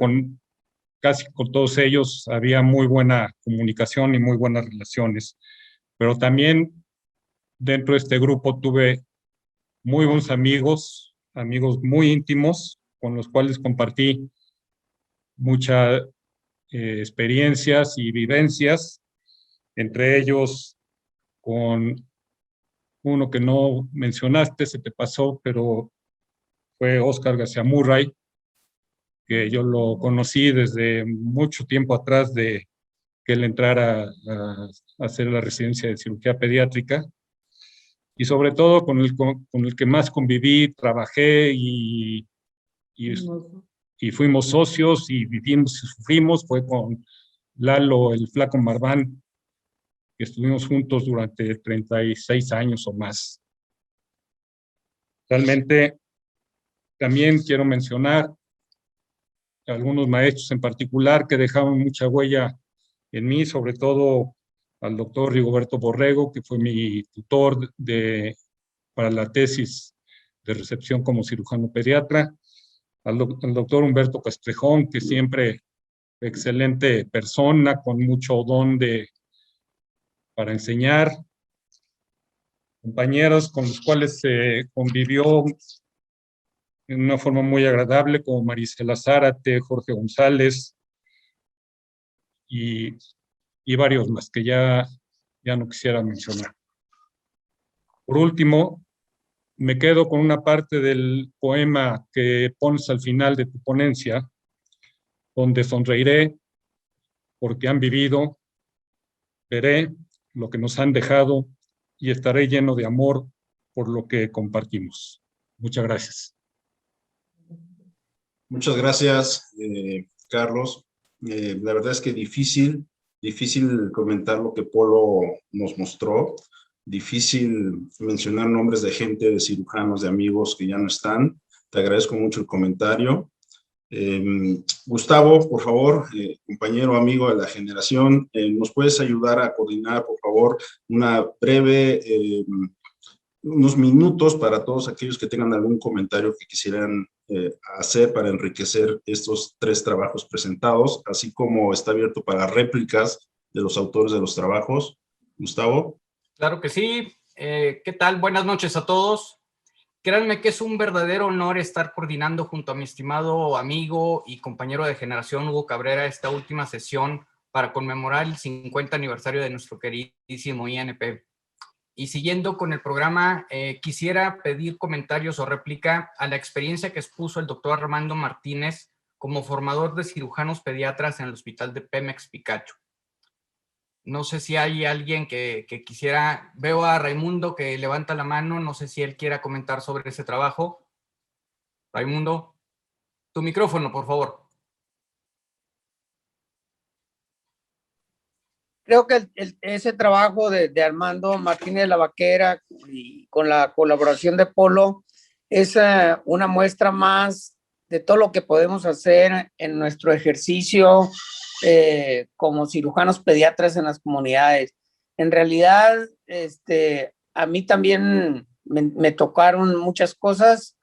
casi con todos ellos había muy buena comunicación y muy buenas relaciones. Pero también dentro de este grupo tuve muy buenos amigos muy íntimos, con los cuales compartí muchas experiencias y vivencias, entre ellos con uno que no mencionaste, se te pasó, pero fue Oscar García Murray, que yo lo conocí desde mucho tiempo atrás de que él entrara a hacer la residencia de cirugía pediátrica, y sobre todo con el que más conviví, trabajé y fuimos socios y vivimos y sufrimos, fue con Lalo, el Flaco Marván, que estuvimos juntos durante 36 años o más. Realmente también quiero mencionar a algunos maestros en particular que dejaron mucha huella en mí, sobre todo al doctor Rigoberto Borrego, que fue mi tutor para la tesis de recepción como cirujano pediatra, al doctor Humberto Castrejón, que siempre excelente persona, con mucho don para enseñar, compañeros con los cuales se convivió en una forma muy agradable, como Marisela Zárate, Jorge González y varios más que ya no quisiera mencionar. Por último, me quedo con una parte del poema que pones al final de tu ponencia, donde sonreiré porque han vivido, veré lo que nos han dejado y estaré lleno de amor por lo que compartimos. Muchas gracias. Muchas gracias, Carlos. La verdad es que difícil comentar lo que Polo nos mostró, difícil mencionar nombres de gente, de cirujanos, de amigos que ya no están. Te agradezco mucho el comentario. Gustavo, por favor, compañero, amigo de la generación, ¿nos puedes ayudar a coordinar, por favor, una breve, unos minutos para todos aquellos que tengan algún comentario que quisieran hacer para enriquecer estos 3 trabajos presentados, así como está abierto para réplicas de los autores de los trabajos? Gustavo. Claro que sí. ¿Qué tal? Buenas noches a todos. Créanme que es un verdadero honor estar coordinando junto a mi estimado amigo y compañero de generación, Hugo Cabrera, esta última sesión para conmemorar el 50 aniversario de nuestro queridísimo INP. Y siguiendo con el programa, quisiera pedir comentarios o réplica a la experiencia que expuso el doctor Armando Martínez como formador de cirujanos pediatras en el hospital de Pemex Picacho. No sé si hay alguien que quisiera, veo a Raimundo que levanta la mano, no sé si él quiera comentar sobre ese trabajo. Raimundo, tu micrófono, por favor. Creo que ese trabajo de Armando Martínez de la Vaquera y con la colaboración de Polo es una muestra más de todo lo que podemos hacer en nuestro ejercicio como cirujanos pediatras en las comunidades. En realidad, a mí también me tocaron muchas cosas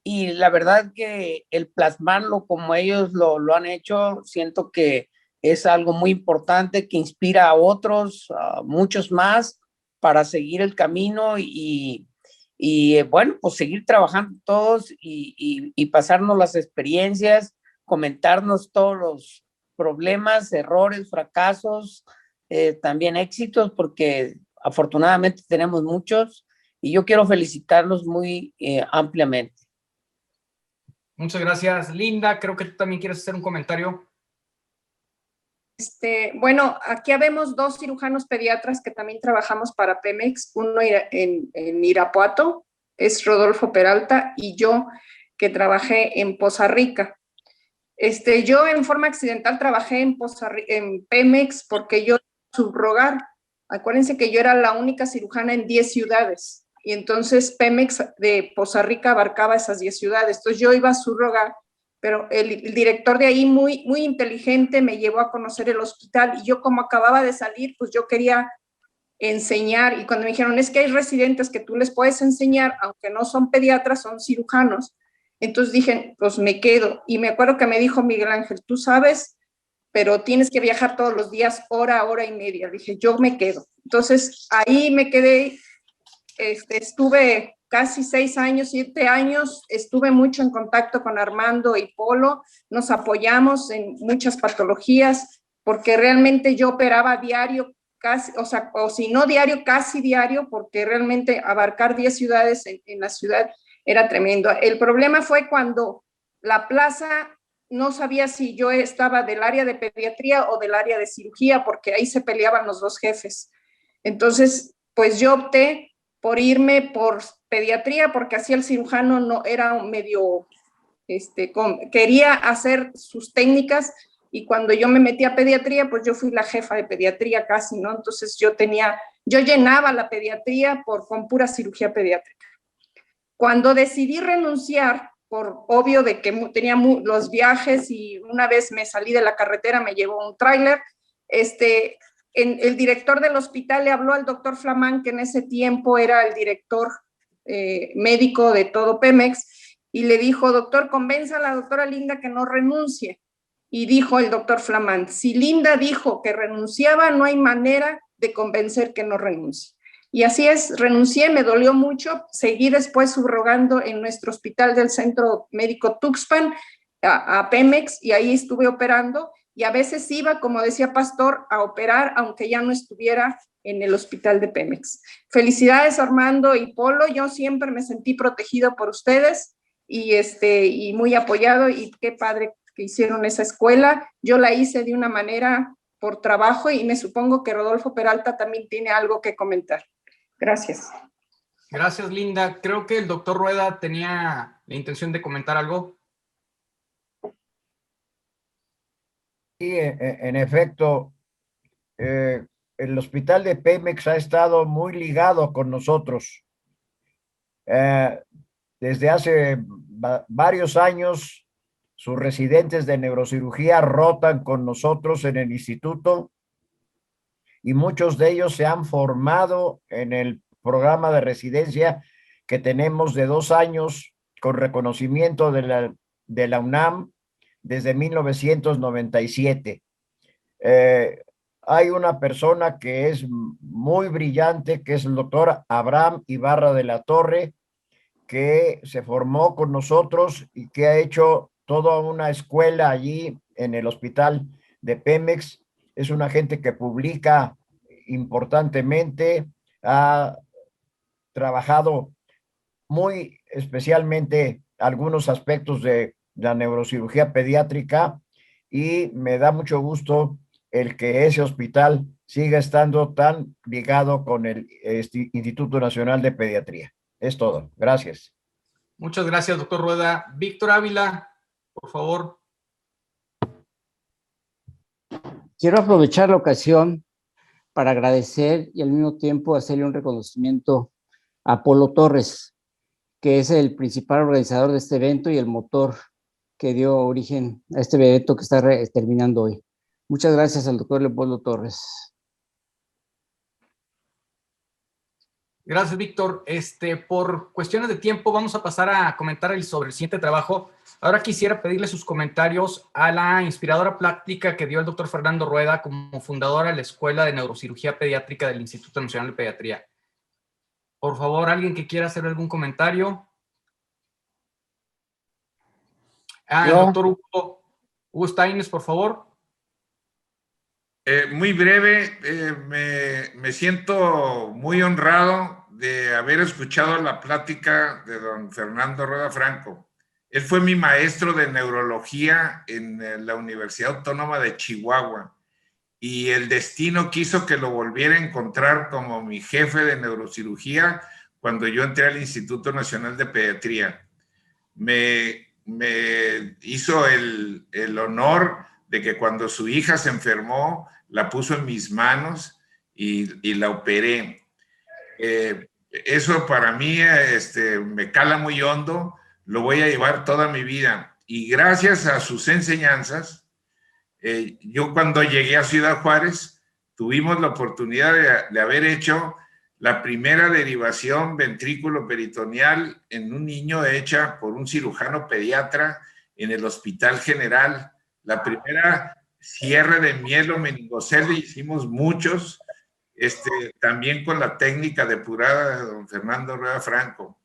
y la verdad que el plasmarlo como ellos lo han hecho, siento que es algo muy importante que inspira a otros, a muchos más, para seguir el camino y bueno, pues seguir trabajando todos y pasarnos las experiencias, comentarnos todos los problemas, errores, fracasos, también éxitos, porque afortunadamente tenemos muchos y yo quiero felicitarlos muy ampliamente. Muchas gracias. Linda, creo que tú también quieres hacer un comentario. Bueno, aquí habemos 2 cirujanos pediatras que también trabajamos para Pemex, uno en Irapuato, es Rodolfo Peralta, y yo que trabajé en Poza Rica. Yo en forma accidental trabajé en Pemex porque yo subrogar. Acuérdense que yo era la única cirujana en 10 ciudades y entonces Pemex de Poza Rica abarcaba esas 10 ciudades. Entonces yo iba a subrogar, pero el director de ahí muy, muy inteligente me llevó a conocer el hospital y yo como acababa de salir, pues yo quería enseñar y cuando me dijeron es que hay residentes que tú les puedes enseñar, aunque no son pediatras, son cirujanos. Entonces dije, pues me quedo. Y me acuerdo que me dijo Miguel Ángel, tú sabes, pero tienes que viajar todos los días, hora y media. Dije, yo me quedo. Entonces ahí me quedé, estuve casi 6 años, 7 años, estuve mucho en contacto con Armando y Polo, nos apoyamos en muchas patologías, porque realmente yo operaba diario, casi, o si no diario, casi diario, porque realmente abarcar 10 ciudades en la ciudad era tremendo. El problema fue cuando la plaza no sabía si yo estaba del área de pediatría o del área de cirugía, porque ahí se peleaban los 2 jefes. Entonces, pues yo opté por irme por pediatría, porque así el cirujano no era medio, quería hacer sus técnicas, y cuando yo me metí a pediatría, pues yo fui la jefa de pediatría casi, ¿no? Entonces yo llenaba la pediatría con pura cirugía pediátrica. Cuando decidí renunciar, por obvio de que tenía los viajes y una vez me salí de la carretera, me llevó un tráiler, el director del hospital le habló al doctor Flamán, que en ese tiempo era el director médico de todo Pemex, y le dijo, doctor, convenza a la doctora Linda que no renuncie. Y dijo el doctor Flamán, si Linda dijo que renunciaba, no hay manera de convencer que no renuncie. Y así es, renuncié, me dolió mucho, seguí después subrogando en nuestro hospital del Centro Médico Tuxpan a Pemex, y ahí estuve operando, y a veces iba, como decía Pastor, a operar, aunque ya no estuviera en el hospital de Pemex. Felicidades Armando y Polo, yo siempre me sentí protegido por ustedes, y muy apoyado, y qué padre que hicieron esa escuela. Yo la hice de una manera por trabajo y me supongo que Rodolfo Peralta también tiene algo que comentar. Gracias. Gracias, Linda. Creo que el doctor Rueda tenía la intención de comentar algo. Sí, en efecto, el hospital de Pemex ha estado muy ligado con nosotros. Desde hace varios años, sus residentes de neurocirugía rotan con nosotros en el instituto y muchos de ellos se han formado en el programa de residencia que tenemos de 2 años con reconocimiento de la UNAM desde 1997. Hay una persona que es muy brillante, que es el doctor Abraham Ibarra de la Torre, que se formó con nosotros y que ha hecho toda una escuela allí en el hospital de Pemex. Es una gente que publica importantemente, ha trabajado muy especialmente algunos aspectos de la neurocirugía pediátrica y me da mucho gusto el que ese hospital siga estando tan ligado con el Instituto Nacional de Pediatría. Es todo. Gracias. Muchas gracias, doctor Rueda. Víctor Ávila, por favor. Quiero aprovechar la ocasión para agradecer y al mismo tiempo hacerle un reconocimiento a Polo Torres, que es el principal organizador de este evento y el motor que dio origen a este evento que está terminando hoy. Muchas gracias al doctor Leopoldo Torres. Gracias, Víctor. Por cuestiones de tiempo vamos a pasar a comentar sobre el siguiente trabajo. Ahora quisiera pedirle sus comentarios a la inspiradora plática que dio el doctor Fernando Rueda como fundadora de la Escuela de Neurocirugía Pediátrica del Instituto Nacional de Pediatría. Por favor, ¿alguien que quiera hacer algún comentario? El doctor Hugo Steines, por favor. Muy breve, me siento muy honrado de haber escuchado la plática de don Fernando Rueda Franco. Él fue mi maestro de neurología en la Universidad Autónoma de Chihuahua y el destino quiso que lo volviera a encontrar como mi jefe de neurocirugía cuando yo entré al Instituto Nacional de Pediatría. Me hizo el honor de que cuando su hija se enfermó, la puso en mis manos y la operé. Eso para mí me cala muy hondo, lo voy a llevar toda mi vida. Y gracias a sus enseñanzas, yo cuando llegué a Ciudad Juárez, tuvimos la oportunidad de haber hecho la primera derivación ventrículo-peritoneal en un niño hecha por un cirujano pediatra en el Hospital General. La primera cierre de mielo meningocele, hicimos muchos, también con la técnica depurada de don Fernando Rueda Franco.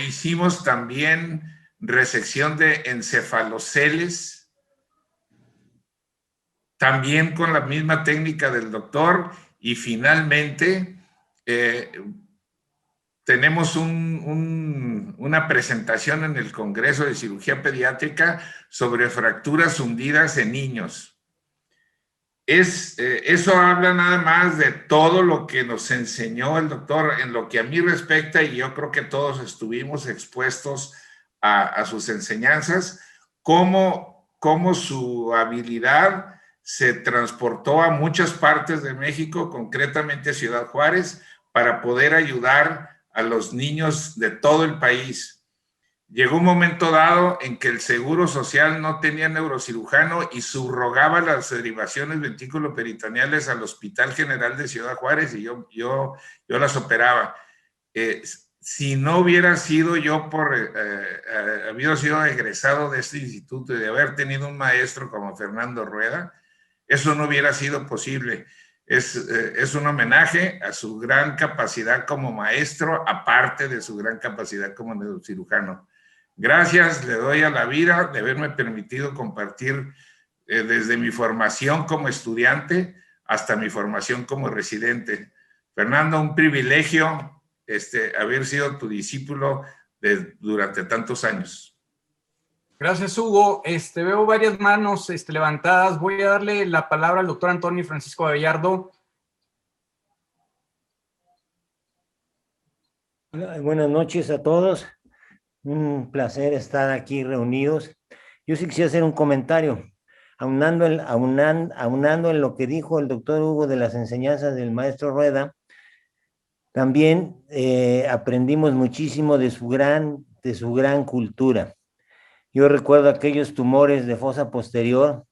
Hicimos también resección de encefaloceles, también con la misma técnica del doctor, y finalmente tenemos una presentación en el Congreso de Cirugía Pediátrica sobre fracturas hundidas en niños. Eso habla nada más de todo lo que nos enseñó el doctor en lo que a mí respecta, y yo creo que todos estuvimos expuestos a sus enseñanzas, cómo su habilidad se transportó a muchas partes de México, concretamente a Ciudad Juárez, para poder ayudar a los niños de todo el país. Llegó un momento dado en que el Seguro Social no tenía neurocirujano y subrogaba las derivaciones ventrículo-peritoneales al Hospital General de Ciudad Juárez y yo las operaba. Si no hubiera sido yo habido sido egresado de este instituto y de haber tenido un maestro como Fernando Rueda, eso no hubiera sido posible. Es un homenaje a su gran capacidad como maestro, aparte de su gran capacidad como neurocirujano. Gracias, le doy a la vida de haberme permitido compartir desde mi formación como estudiante hasta mi formación como residente. Fernando, un privilegio haber sido tu discípulo durante tantos años. Gracias, Hugo. Veo varias manos levantadas. Voy a darle la palabra al doctor Antonio Francisco Gallardo. Buenas noches a todos. Un placer estar aquí reunidos. Yo sí quisiera hacer un comentario, aunando en lo que dijo el doctor Hugo de las enseñanzas del maestro Rueda. También aprendimos muchísimo de su gran cultura. Yo recuerdo aquellos tumores de fosa posterior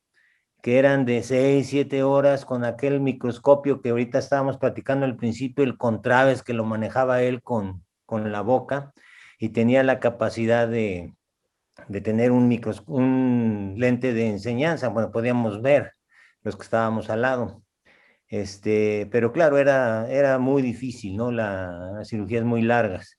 que eran de 6, 7 horas con aquel microscopio que ahorita estábamos platicando al principio, el Contraves, que lo manejaba él con la boca y tenía la capacidad de tener un lente de enseñanza. Bueno, podíamos ver los que estábamos al lado. Pero claro, era muy difícil, ¿no? Las cirugías muy largas,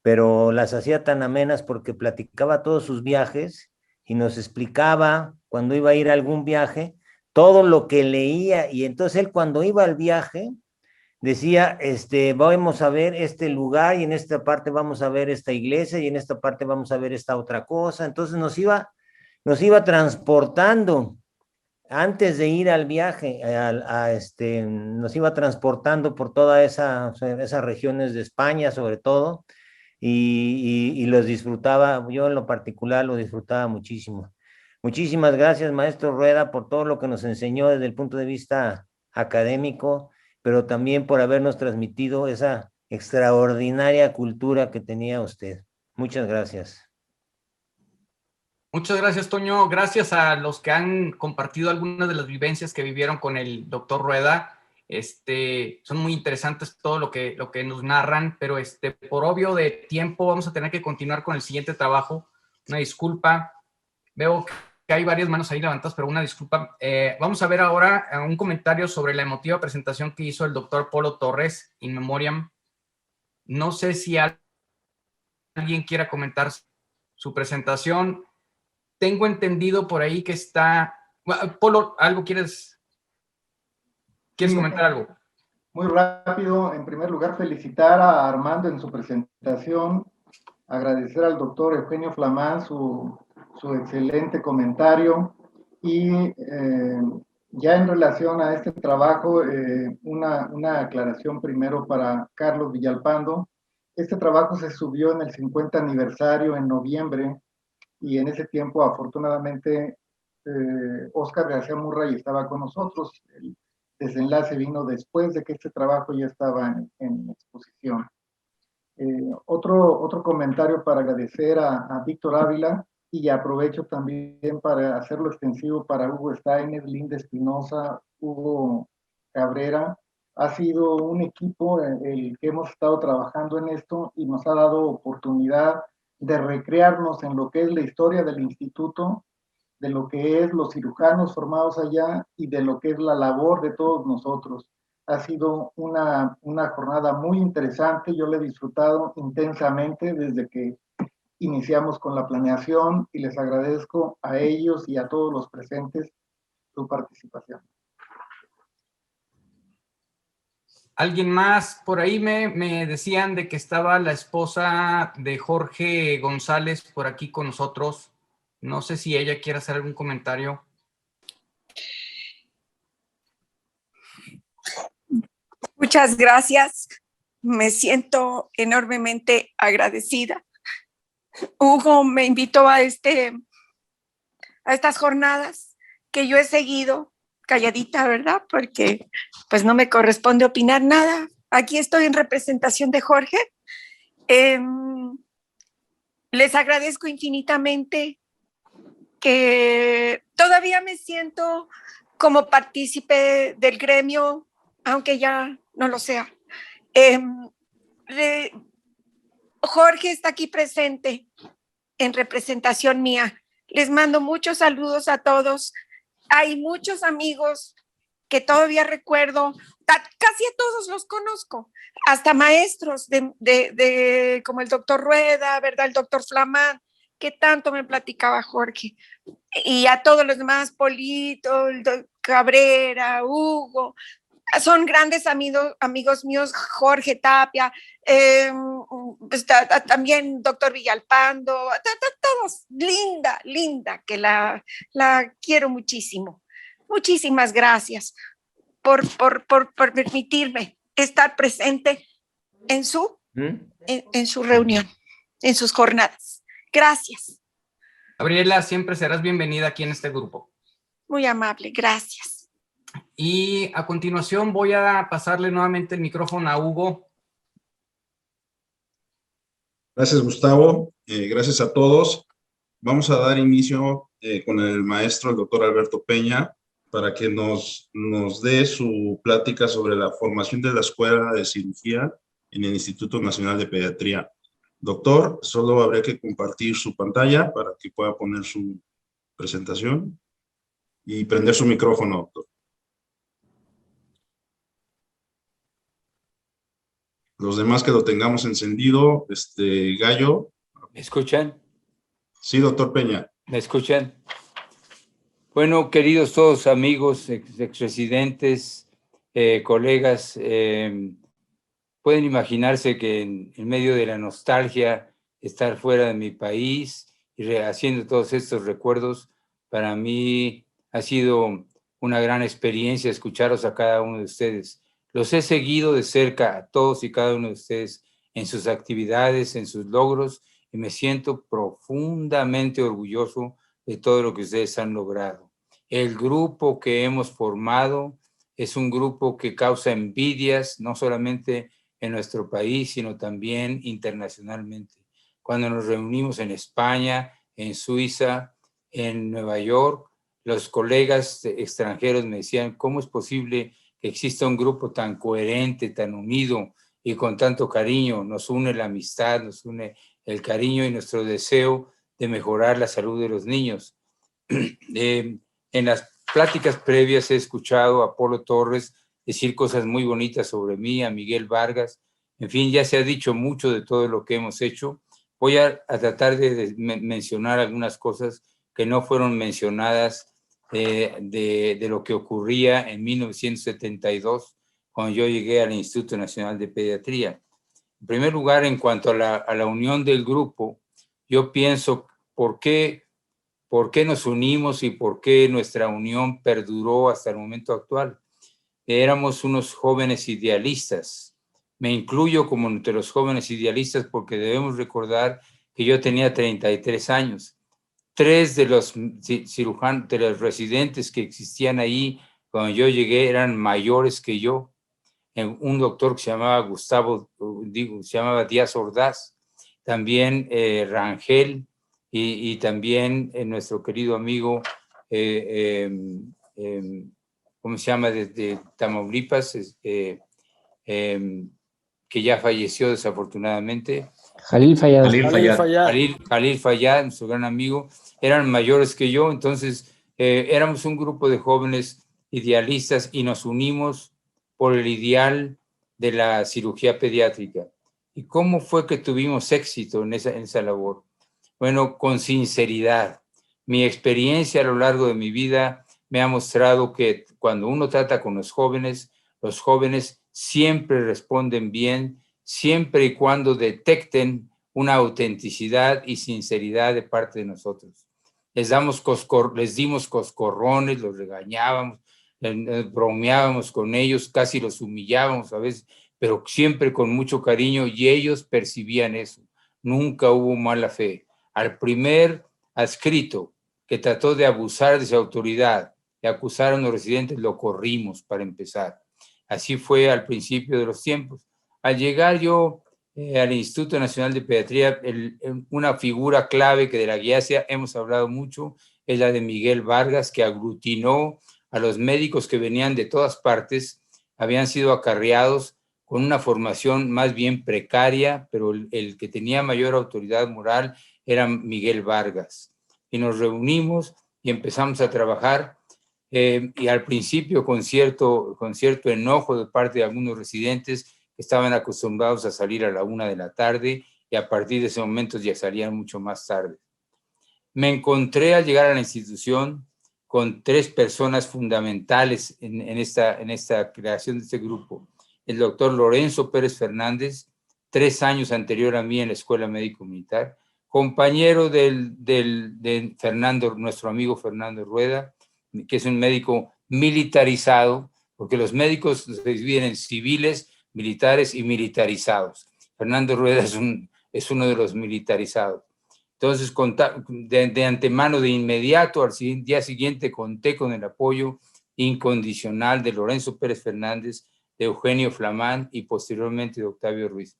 pero las hacía tan amenas porque platicaba todos sus viajes y nos explicaba cuando iba a ir a algún viaje todo lo que leía, y entonces él cuando iba al viaje decía, vamos a ver este lugar y en esta parte vamos a ver esta iglesia y en esta parte vamos a ver esta otra cosa. Entonces nos iba transportando antes de ir al viaje, nos iba transportando por todas esas regiones de España sobre todo, y los disfrutaba. Yo en lo particular lo disfrutaba muchísimo. Muchísimas gracias, maestro Rueda, por todo lo que nos enseñó desde el punto de vista académico, pero también por habernos transmitido esa extraordinaria cultura que tenía usted. Muchas gracias. Muchas gracias, Toño. Gracias a los que han compartido algunas de las vivencias que vivieron con el doctor Rueda. Son muy interesantes todo lo que nos narran, pero por obvio de tiempo vamos a tener que continuar con el siguiente trabajo. Una disculpa. Veo que hay varias manos ahí levantadas, pero una disculpa. Vamos a ver ahora un comentario sobre la emotiva presentación que hizo el doctor Polo Torres, in memoriam. No sé si alguien quiera comentar su presentación. Tengo entendido por ahí que está... Polo, ¿algo quieres comentar algo? Muy rápido. En primer lugar, felicitar a Armando en su presentación, agradecer al doctor Eugenio Flamán su excelente comentario, y ya en relación a este trabajo, una aclaración primero para Carlos Villalpando. Este trabajo se subió en el 50 aniversario en noviembre, y en ese tiempo afortunadamente Óscar García Murray estaba con nosotros. El desenlace vino después de que este trabajo ya estaba en exposición. Otro comentario para agradecer a Víctor Ávila, y aprovecho también para hacerlo extensivo para Hugo Steiner, Linda Espinosa, Hugo Cabrera. Ha sido un equipo el que hemos estado trabajando en esto y nos ha dado oportunidad de recrearnos en lo que es la historia del instituto, de lo que es los cirujanos formados allá y de lo que es la labor de todos nosotros. Ha sido una jornada muy interesante. Yo la he disfrutado intensamente desde que iniciamos con la planeación, y les agradezco a ellos y a todos los presentes su participación. ¿Alguien más? Por ahí me decían de que estaba la esposa de Jorge González por aquí con nosotros. No sé si ella quiere hacer algún comentario. Muchas gracias. Me siento enormemente agradecida. Hugo me invitó a estas jornadas que yo he seguido calladita, ¿verdad? Porque pues no me corresponde opinar nada. Aquí estoy en representación de Jorge. Les agradezco infinitamente que todavía me siento como partícipe del gremio, aunque ya no lo sea. Jorge está aquí presente en representación mía. Les mando muchos saludos a todos. Hay muchos amigos que todavía recuerdo, casi a todos los conozco, hasta maestros como el doctor Rueda, ¿verdad? El doctor Flamán, que tanto me platicaba Jorge. Y a todos los demás, Polito, el Cabrera, Hugo, son grandes amigos míos, Jorge Tapia, también doctor Villalpando, todos, linda, que la quiero muchísimo. Muchísimas gracias por permitirme estar presente en su reunión, en sus jornadas. Gracias. Gabriela, siempre serás bienvenida aquí en este grupo. Muy amable, gracias. Y a continuación voy a pasarle nuevamente el micrófono a Hugo. Gracias, Gustavo. Gracias a todos. Vamos a dar inicio con el maestro, el doctor Alberto Peña, para que nos dé su plática sobre la formación de la Escuela de Cirugía en el Instituto Nacional de Pediatría. Doctor, solo habría que compartir su pantalla para que pueda poner su presentación y prender su micrófono, doctor. Los demás que lo tengamos encendido, Gallo. ¿Me escuchan? Sí, doctor Peña. ¿Me escuchan? Bueno, queridos todos amigos, exresidentes, colegas, pueden imaginarse que en medio de la nostalgia, estar fuera de mi país y rehaciendo todos estos recuerdos, para mí ha sido una gran experiencia escucharos a cada uno de ustedes. Los he seguido de cerca a todos y cada uno de ustedes en sus actividades, en sus logros, y me siento profundamente orgulloso de todo lo que ustedes han logrado. El grupo que hemos formado es un grupo que causa envidias, no solamente en nuestro país, sino también internacionalmente. Cuando nos reunimos en España, en Suiza, en Nueva York, los colegas extranjeros me decían, ¿cómo es posible que exista un grupo tan coherente, tan unido y con tanto cariño? Nos une la amistad, nos une el cariño y nuestro deseo de mejorar la salud de los niños. En las pláticas previas he escuchado a Polo Torres decir cosas muy bonitas sobre mí, a Miguel Vargas. En fin, ya se ha dicho mucho de todo lo que hemos hecho. Voy a tratar de mencionar algunas cosas que no fueron mencionadas de lo que ocurría en 1972, cuando yo llegué al Instituto Nacional de Pediatría. En primer lugar, en cuanto a la unión del grupo, yo pienso, ¿por qué nos unimos y por qué nuestra unión perduró hasta el momento actual? Éramos unos jóvenes idealistas. Me incluyo como entre los jóvenes idealistas porque debemos recordar que yo tenía 33 años. 3 de los cirujanos, de los residentes que existían ahí cuando yo llegué eran mayores que yo. Un doctor que se llamaba se llamaba Díaz Ordaz, también Rangel y también nuestro querido amigo, ¿cómo se llama? Desde Tamaulipas, que ya falleció desafortunadamente. Jalil Fayad. Jalil Fayad, nuestro gran amigo, eran mayores que yo, entonces éramos un grupo de jóvenes idealistas y nos unimos por el ideal de la cirugía pediátrica. ¿Y cómo fue que tuvimos éxito en esa labor? Bueno, con sinceridad. Mi experiencia a lo largo de mi vida me ha mostrado que cuando uno trata con los jóvenes siempre responden bien, siempre y cuando detecten una autenticidad y sinceridad de parte de nosotros. Les dimos coscorrones, los regañábamos, bromeábamos con ellos, casi los humillábamos a veces, pero siempre con mucho cariño, y ellos percibían eso. Nunca hubo mala fe. Al primer adscrito que trató de abusar de su autoridad, de acusar a unos residentes, lo corrimos para empezar. Así fue al principio de los tiempos. Al llegar yo al Instituto Nacional de Pediatría, una figura clave que de la guiacia hemos hablado mucho es la de Miguel Vargas, que aglutinó a los médicos que venían de todas partes, habían sido acarreados con una formación más bien precaria, pero el que tenía mayor autoridad moral era Miguel Vargas. Y nos reunimos y empezamos a trabajar, y al principio con cierto enojo de parte de algunos residentes que estaban acostumbrados a salir a la 1 de la tarde, y a partir de ese momento ya salían mucho más tarde. Me encontré al llegar a la institución con 3 personas fundamentales en esta creación de este grupo. El doctor Lorenzo Pérez Fernández, 3 años anterior a mí en la Escuela Médico Militar, compañero de Fernando, nuestro amigo Fernando Rueda, que es un médico militarizado, porque los médicos se dividen en civiles, militares y militarizados. Fernando Rueda es uno de los militarizados. Entonces, de antemano, de inmediato, al día siguiente, conté con el apoyo incondicional de Lorenzo Pérez Fernández, de Eugenio Flamán y posteriormente de Octavio Ruiz.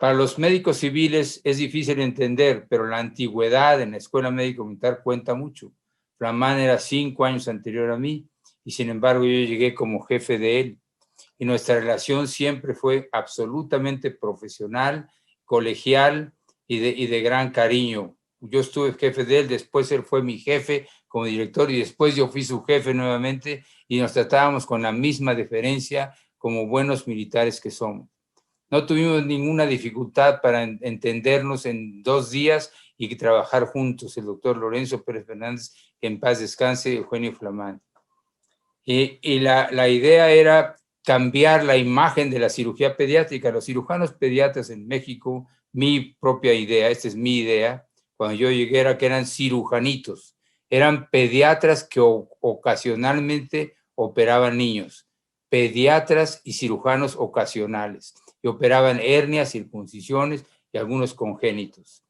Para los médicos civiles es difícil entender, pero la antigüedad en la Escuela Médico Militar cuenta mucho. Flamán era 5 años anterior a mí y sin embargo yo llegué como jefe de él. Y nuestra relación siempre fue absolutamente profesional, colegial y de gran cariño. Yo estuve jefe de él, después él fue mi jefe como director y después yo fui su jefe nuevamente y nos tratábamos con la misma deferencia como buenos militares que somos. No tuvimos ninguna dificultad para entendernos en 2 días y trabajar juntos, el doctor Lorenzo Pérez Fernández, que en paz descanse, Eugenio Flamán. Y la idea era cambiar la imagen de la cirugía pediátrica. Los cirujanos pediatras en México, mi propia idea, esta es mi idea, cuando yo llegué era que eran cirujanitos, eran pediatras que ocasionalmente operaban niños, pediatras y cirujanos ocasionales, que operaban hernias, circuncisiones y algunos congénitos.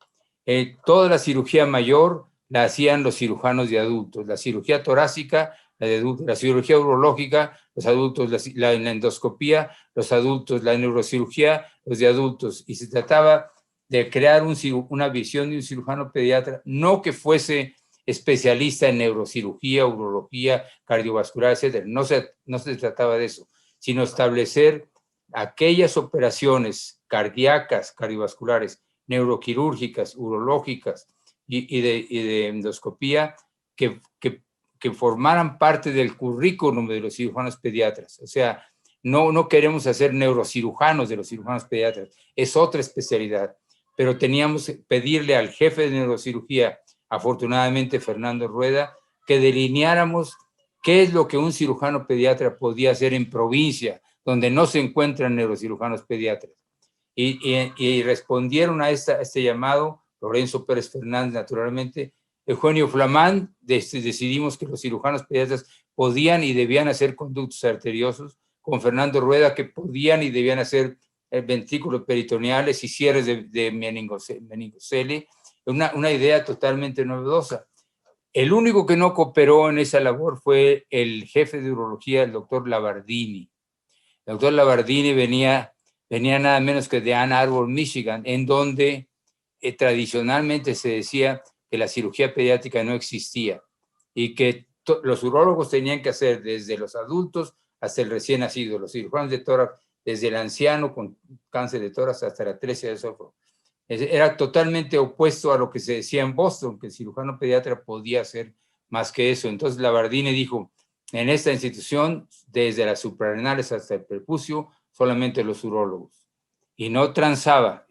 Toda la cirugía mayor la hacían los cirujanos de adultos, la cirugía torácica, la de adultos, la cirugía urológica, los adultos, la endoscopía, los adultos, la neurocirugía, los de adultos. Y se trataba de crear una visión de un cirujano pediatra, no que fuese especialista en neurocirugía, urología, cardiovascular, etc. No se trataba de eso, sino establecer aquellas operaciones cardíacas, cardiovasculares, neuroquirúrgicas, urológicas y de endoscopía que formaran parte del currículum de los cirujanos pediatras. O sea, no queremos hacer neurocirujanos de los cirujanos pediatras, es otra especialidad, pero teníamos que pedirle al jefe de neurocirugía, afortunadamente Fernando Rueda, que delineáramos qué es lo que un cirujano pediatra podía hacer en provincia, donde no se encuentran neurocirujanos pediatras. Y respondieron a este llamado, Lorenzo Pérez Fernández, naturalmente, Eugenio Flamán, decidimos que los cirujanos pediatras podían y debían hacer conductos arteriosos, con Fernando Rueda que podían y debían hacer ventrículos peritoneales y cierres de meningocele, una idea totalmente novedosa. El único que no cooperó en esa labor fue el jefe de urología, el doctor Labardini. El doctor Labardini venía nada menos que de Ann Arbor, Michigan, en donde tradicionalmente se decía que la cirugía pediátrica no existía y que los urólogos tenían que hacer desde los adultos hasta el recién nacido, los cirujanos de tórax desde el anciano con cáncer de tórax hasta la atresia de esófago. Era totalmente opuesto a lo que se decía en Boston, que el cirujano pediatra podía hacer más que eso. Entonces Labardini dijo, en esta institución, desde las suprarrenales hasta el prepucio, solamente los urólogos. Y no transaba.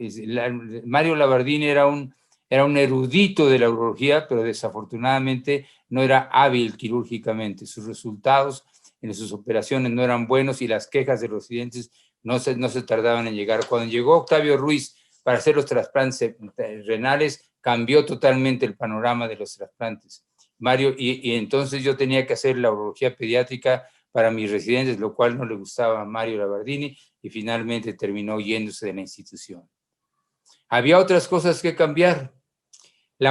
Mario Labardini era un erudito de la urología, pero desafortunadamente no era hábil quirúrgicamente. Sus resultados en sus operaciones no eran buenos y las quejas de los residentes no se tardaban en llegar. Cuando llegó Octavio Ruiz para hacer los trasplantes renales, cambió totalmente el panorama de los trasplantes. Mario, y entonces yo tenía que hacer la urología pediátrica para mis residentes, lo cual no le gustaba a Mario Labardini y finalmente terminó yéndose de la institución. Había otras cosas que cambiar. El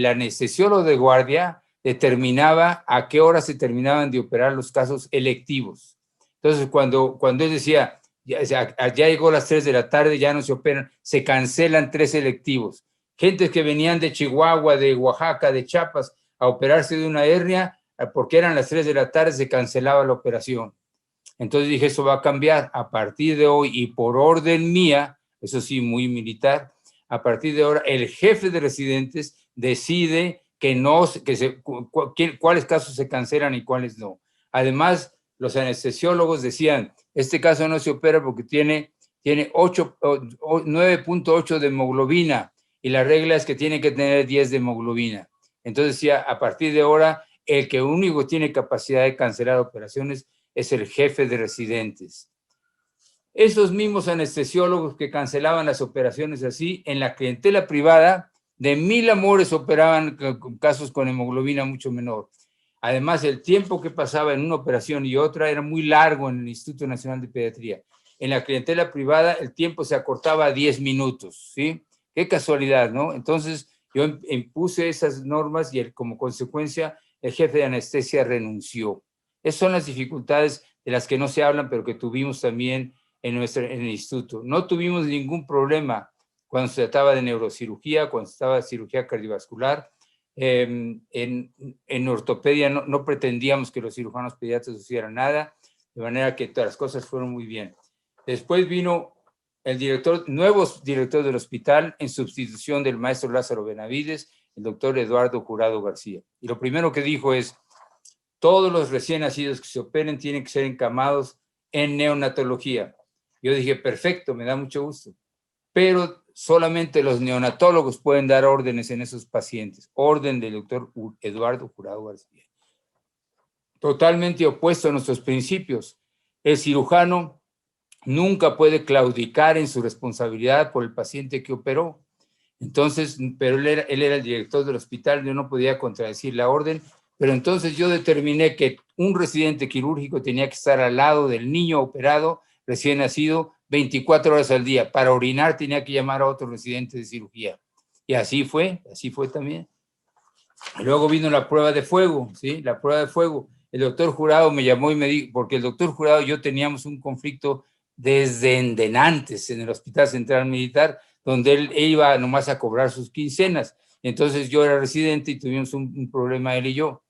anestesiólogo de guardia determinaba a qué hora se terminaban de operar los casos electivos. Entonces, cuando él decía, ya llegó las 3 de la tarde, ya no se operan, se cancelan 3 electivos. Gentes que venían de Chihuahua, de Oaxaca, de Chiapas, a operarse de una hernia, porque eran las 3 de la tarde, se cancelaba la operación. Entonces dije, eso va a cambiar a partir de hoy y por orden mía, eso sí, muy militar, a partir de ahora el jefe de residentes decide cuáles casos se cancelan y cuáles no. Además, los anestesiólogos decían, este caso no se opera porque tiene 9.8 de hemoglobina y la regla es que tiene que tener 10 de hemoglobina. Entonces decía, a partir de ahora, el que único tiene capacidad de cancelar operaciones es el jefe de residentes. Esos mismos anestesiólogos que cancelaban las operaciones así, en la clientela privada, de 1000 amores operaban con casos con hemoglobina mucho menor. Además, el tiempo que pasaba en una operación y otra era muy largo en el Instituto Nacional de Pediatría. En la clientela privada, el tiempo se acortaba a 10 minutos, ¿sí? Qué casualidad, ¿no? Entonces, yo impuse esas normas y como consecuencia, el jefe de anestesia renunció. Esas son las dificultades de las que no se hablan, pero que tuvimos también en el instituto. No tuvimos ningún problema cuando se trataba de neurocirugía, cuando se trataba de cirugía cardiovascular. En ortopedia no pretendíamos que los cirujanos pediatras hicieran nada, de manera que todas las cosas fueron muy bien. Después vino el nuevo director del hospital en sustitución del maestro Lázaro Benavides, el doctor Eduardo Jurado García. Y lo primero que dijo es, todos los recién nacidos que se operen tienen que ser encamados en neonatología. Yo dije, perfecto, me da mucho gusto. Pero solamente los neonatólogos pueden dar órdenes en esos pacientes. Orden del doctor Eduardo Jurado García. Totalmente opuesto a nuestros principios. El cirujano nunca puede claudicar en su responsabilidad por el paciente que operó. Entonces, pero él era el director del hospital, yo no podía contradecir la orden, pero entonces yo determiné que un residente quirúrgico tenía que estar al lado del niño operado, recién nacido, 24 horas al día. Para orinar tenía que llamar a otro residente de cirugía. Y así fue también. Luego vino la prueba de fuego, ¿sí? La prueba de fuego. El doctor Jurado me llamó y me dijo, porque el doctor Jurado y yo teníamos un conflicto desde antes en el Hospital Central Militar, donde él iba nomás a cobrar sus quincenas. Entonces yo era residente y tuvimos un problema él y yo.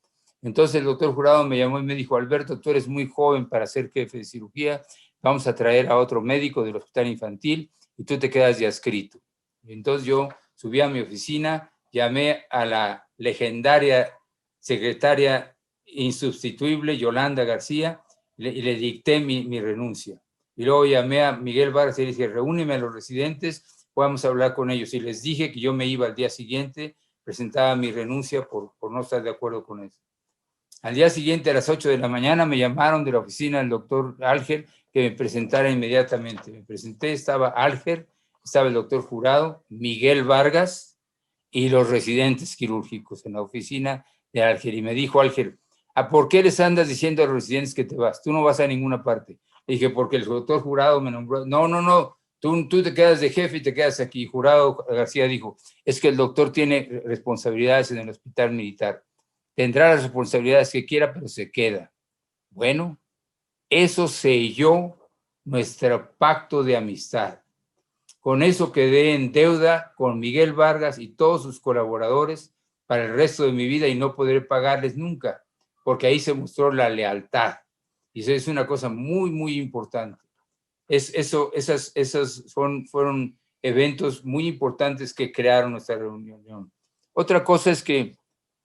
Entonces el doctor Jurado me llamó y me dijo, Alberto, tú eres muy joven para ser jefe de cirugía, vamos a traer a otro médico del hospital infantil y tú te quedas de adscrito. Entonces yo subí a mi oficina, llamé a la legendaria secretaria insustituible Yolanda García y le dicté mi renuncia. Y luego llamé a Miguel Vargas y le dije, reúneme a los residentes, vamos a hablar con ellos. Y les dije que yo me iba al día siguiente, presentaba mi renuncia por no estar de acuerdo con eso. Al día siguiente, a las 8 de la mañana, me llamaron de la oficina del doctor Alger que me presentara inmediatamente. Me presenté, estaba Alger, estaba el doctor Jurado, Miguel Vargas y los residentes quirúrgicos en la oficina de Alger. Y me dijo Alger, ¿por qué les andas diciendo a los residentes que te vas? Tú no vas a ninguna parte. Le dije, porque el doctor Jurado me nombró. No, tú te quedas de jefe y te quedas aquí. Jurado García dijo, es que el doctor tiene responsabilidades en el hospital militar. Tendrá las responsabilidades que quiera, pero se queda. Bueno, eso selló nuestro pacto de amistad. Con eso quedé en deuda con Miguel Vargas y todos sus colaboradores para el resto de mi vida y no podré pagarles nunca, porque ahí se mostró la lealtad. Y eso es una cosa muy, muy importante. Esas fueron eventos muy importantes que crearon nuestra reunión. Otra cosa es que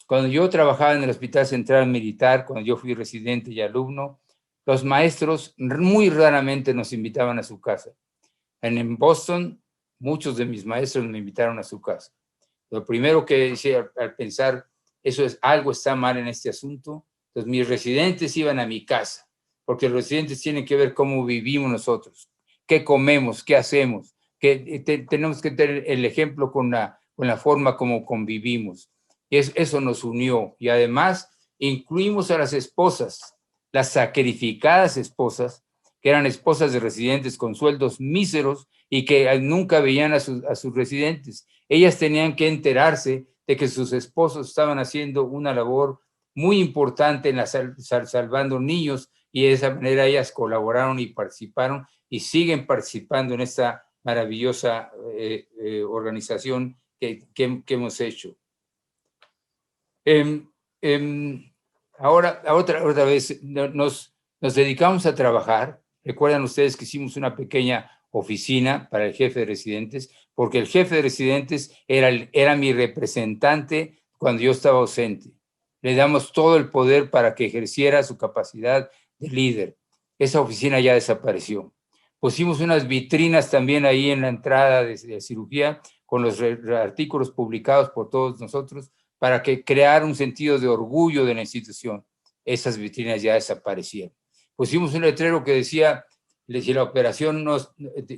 cuando yo trabajaba en el Hospital Central Militar, cuando yo fui residente y alumno, los maestros muy raramente nos invitaban a su casa. En Boston, muchos de mis maestros me invitaron a su casa. Lo primero que hice al pensar, algo está mal en este asunto, entonces mis residentes iban a mi casa, porque los residentes tienen que ver cómo vivimos nosotros, qué comemos, qué hacemos, tenemos que tener el ejemplo con la forma como convivimos. Y eso nos unió. Y además incluimos a las esposas, las sacrificadas esposas, que eran esposas de residentes con sueldos míseros y que nunca veían a sus residentes. Ellas tenían que enterarse de que sus esposos estaban haciendo una labor muy importante en salvando niños, y de esa manera ellas colaboraron y participaron y siguen participando en esta maravillosa organización que hemos hecho. Ahora otra vez nos dedicamos a trabajar. Recuerdan ustedes que hicimos una pequeña oficina para el jefe de residentes, porque el jefe de residentes era mi representante cuando yo estaba ausente. Le damos todo el poder para que ejerciera su capacidad de líder. Esa oficina ya desapareció. Pusimos unas vitrinas también ahí en la entrada de cirugía con los artículos publicados por todos nosotros para que crear un sentido de orgullo de la institución. Esas vitrinas ya desaparecieron. Pusimos un letrero que decía, si la operación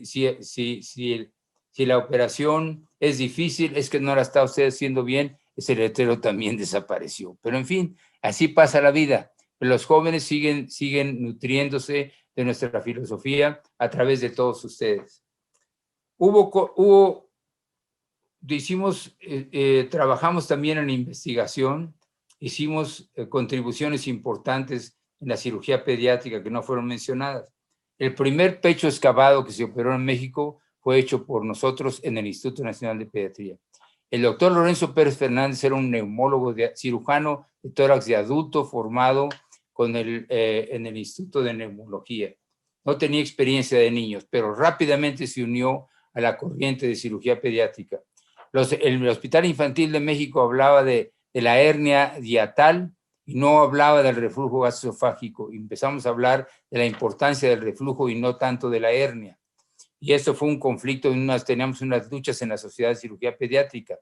si la operación es difícil, es que no la está usted haciendo bien. Ese letrero también desapareció. Pero en fin, así pasa la vida. Los jóvenes siguen nutriéndose de nuestra filosofía a través de todos ustedes. Trabajamos también en investigación, hicimos contribuciones importantes en la cirugía pediátrica que no fueron mencionadas. El primer pecho excavado que se operó en México fue hecho por nosotros en el Instituto Nacional de Pediatría. El doctor Lorenzo Pérez Fernández era un neumólogo cirujano de tórax de adulto formado en el Instituto de Neumología. No tenía experiencia de niños, pero rápidamente se unió a la corriente de cirugía pediátrica. El Hospital Infantil de México hablaba de la hernia diatal y no hablaba del reflujo gastroesofágico. Empezamos a hablar de la importancia del reflujo y no tanto de la hernia. Y esto fue un conflicto, teníamos unas luchas en la Sociedad de Cirugía Pediátrica.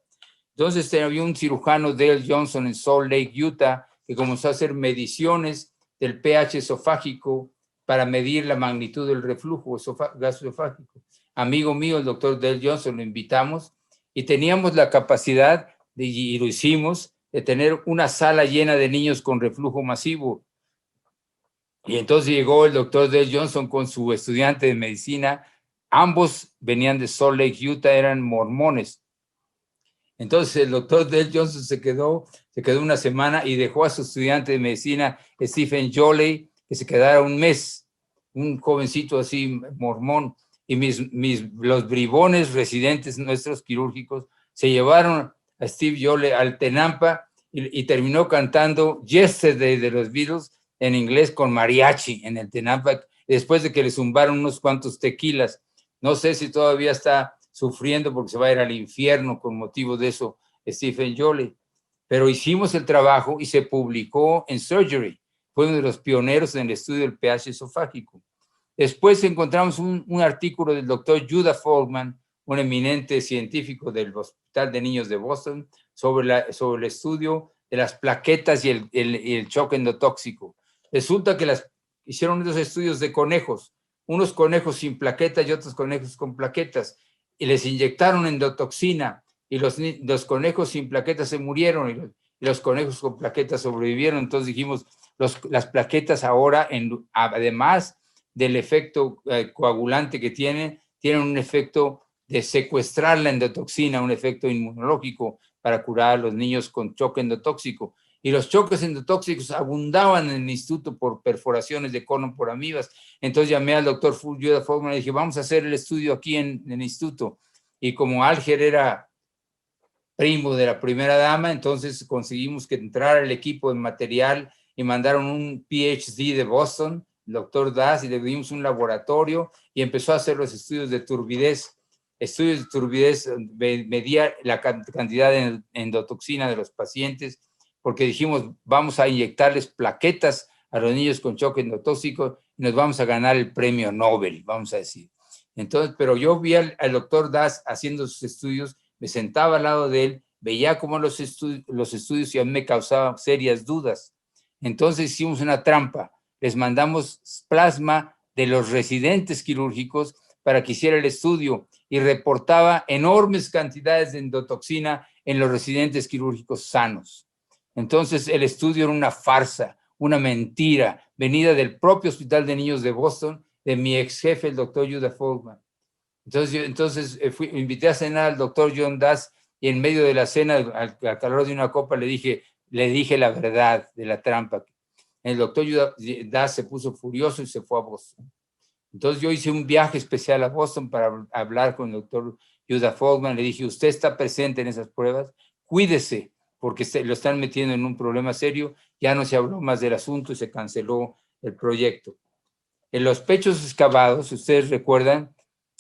Entonces había un cirujano, Dale Johnson, en Salt Lake, Utah, que comenzó a hacer mediciones del pH esofágico para medir la magnitud del reflujo gastroesofágico. Amigo mío, el doctor Dale Johnson, lo invitamos y teníamos la capacidad, y lo hicimos, de tener una sala llena de niños con reflujo masivo. Y entonces llegó el doctor Dale Johnson con su estudiante de medicina. Ambos venían de Salt Lake, Utah, eran mormones. Entonces el doctor Dale Johnson se quedó una semana y dejó a su estudiante de medicina, Stephen Jolley, que se quedara un mes, un jovencito así mormón. Y los bribones residentes nuestros quirúrgicos se llevaron a Steve Jolley al Tenampa y terminó cantando Yesterday de los Beatles en inglés con mariachi en el Tenampa, después de que le zumbaron unos cuantos tequilas. No sé si todavía está sufriendo porque se va a ir al infierno con motivo de eso Stephen Jolley. Pero hicimos el trabajo y se publicó en Surgery. Fue uno de los pioneros en el estudio del pH esofágico. Después encontramos un artículo del doctor Judah Folkman, un eminente científico del Hospital de Niños de Boston, sobre el estudio de las plaquetas y el choque endotóxico. Resulta que hicieron unos estudios de conejos, unos conejos sin plaquetas y otros conejos con plaquetas, y les inyectaron endotoxina, y los conejos sin plaquetas se murieron, y los conejos con plaquetas sobrevivieron. Entonces dijimos, las plaquetas ahora, además del efecto coagulante que tienen un efecto de secuestrar la endotoxina, un efecto inmunológico para curar a los niños con choque endotóxico. Y los choques endotóxicos abundaban en el instituto por perforaciones de colon por amibas. Entonces llamé al doctor Judah Folkman y dije, vamos a hacer el estudio aquí en el instituto. Y como Alger era primo de la primera dama, entonces conseguimos que entrara el equipo de material y mandaron un PhD de Boston, el doctor Das, y le dimos un laboratorio y empezó a hacer los estudios de turbidez. Estudios de turbidez, medía la cantidad de endotoxina de los pacientes, porque dijimos, vamos a inyectarles plaquetas a los niños con choque endotóxico y nos vamos a ganar el premio Nobel, vamos a decir. Entonces, pero yo vi al doctor Das haciendo sus estudios, me sentaba al lado de él, veía cómo los estudios y a mí me causaban serias dudas. Entonces hicimos una trampa, les mandamos plasma de los residentes quirúrgicos para que hiciera el estudio y reportaba enormes cantidades de endotoxina en los residentes quirúrgicos sanos. Entonces el estudio era una farsa, una mentira, venida del propio Hospital de Niños de Boston, de mi ex jefe, el doctor Judah Folkman. Entonces invité a cenar al doctor John Das y en medio de la cena, al calor de una copa, le dije la verdad de la trampa. El doctor Judah Das se puso furioso y se fue a Boston. Entonces yo hice un viaje especial a Boston para hablar con el doctor Judah Folkman. Le dije, usted está presente en esas pruebas, cuídese, porque lo están metiendo en un problema serio. Ya no se habló más del asunto y se canceló el proyecto. En los pechos excavados, ustedes recuerdan,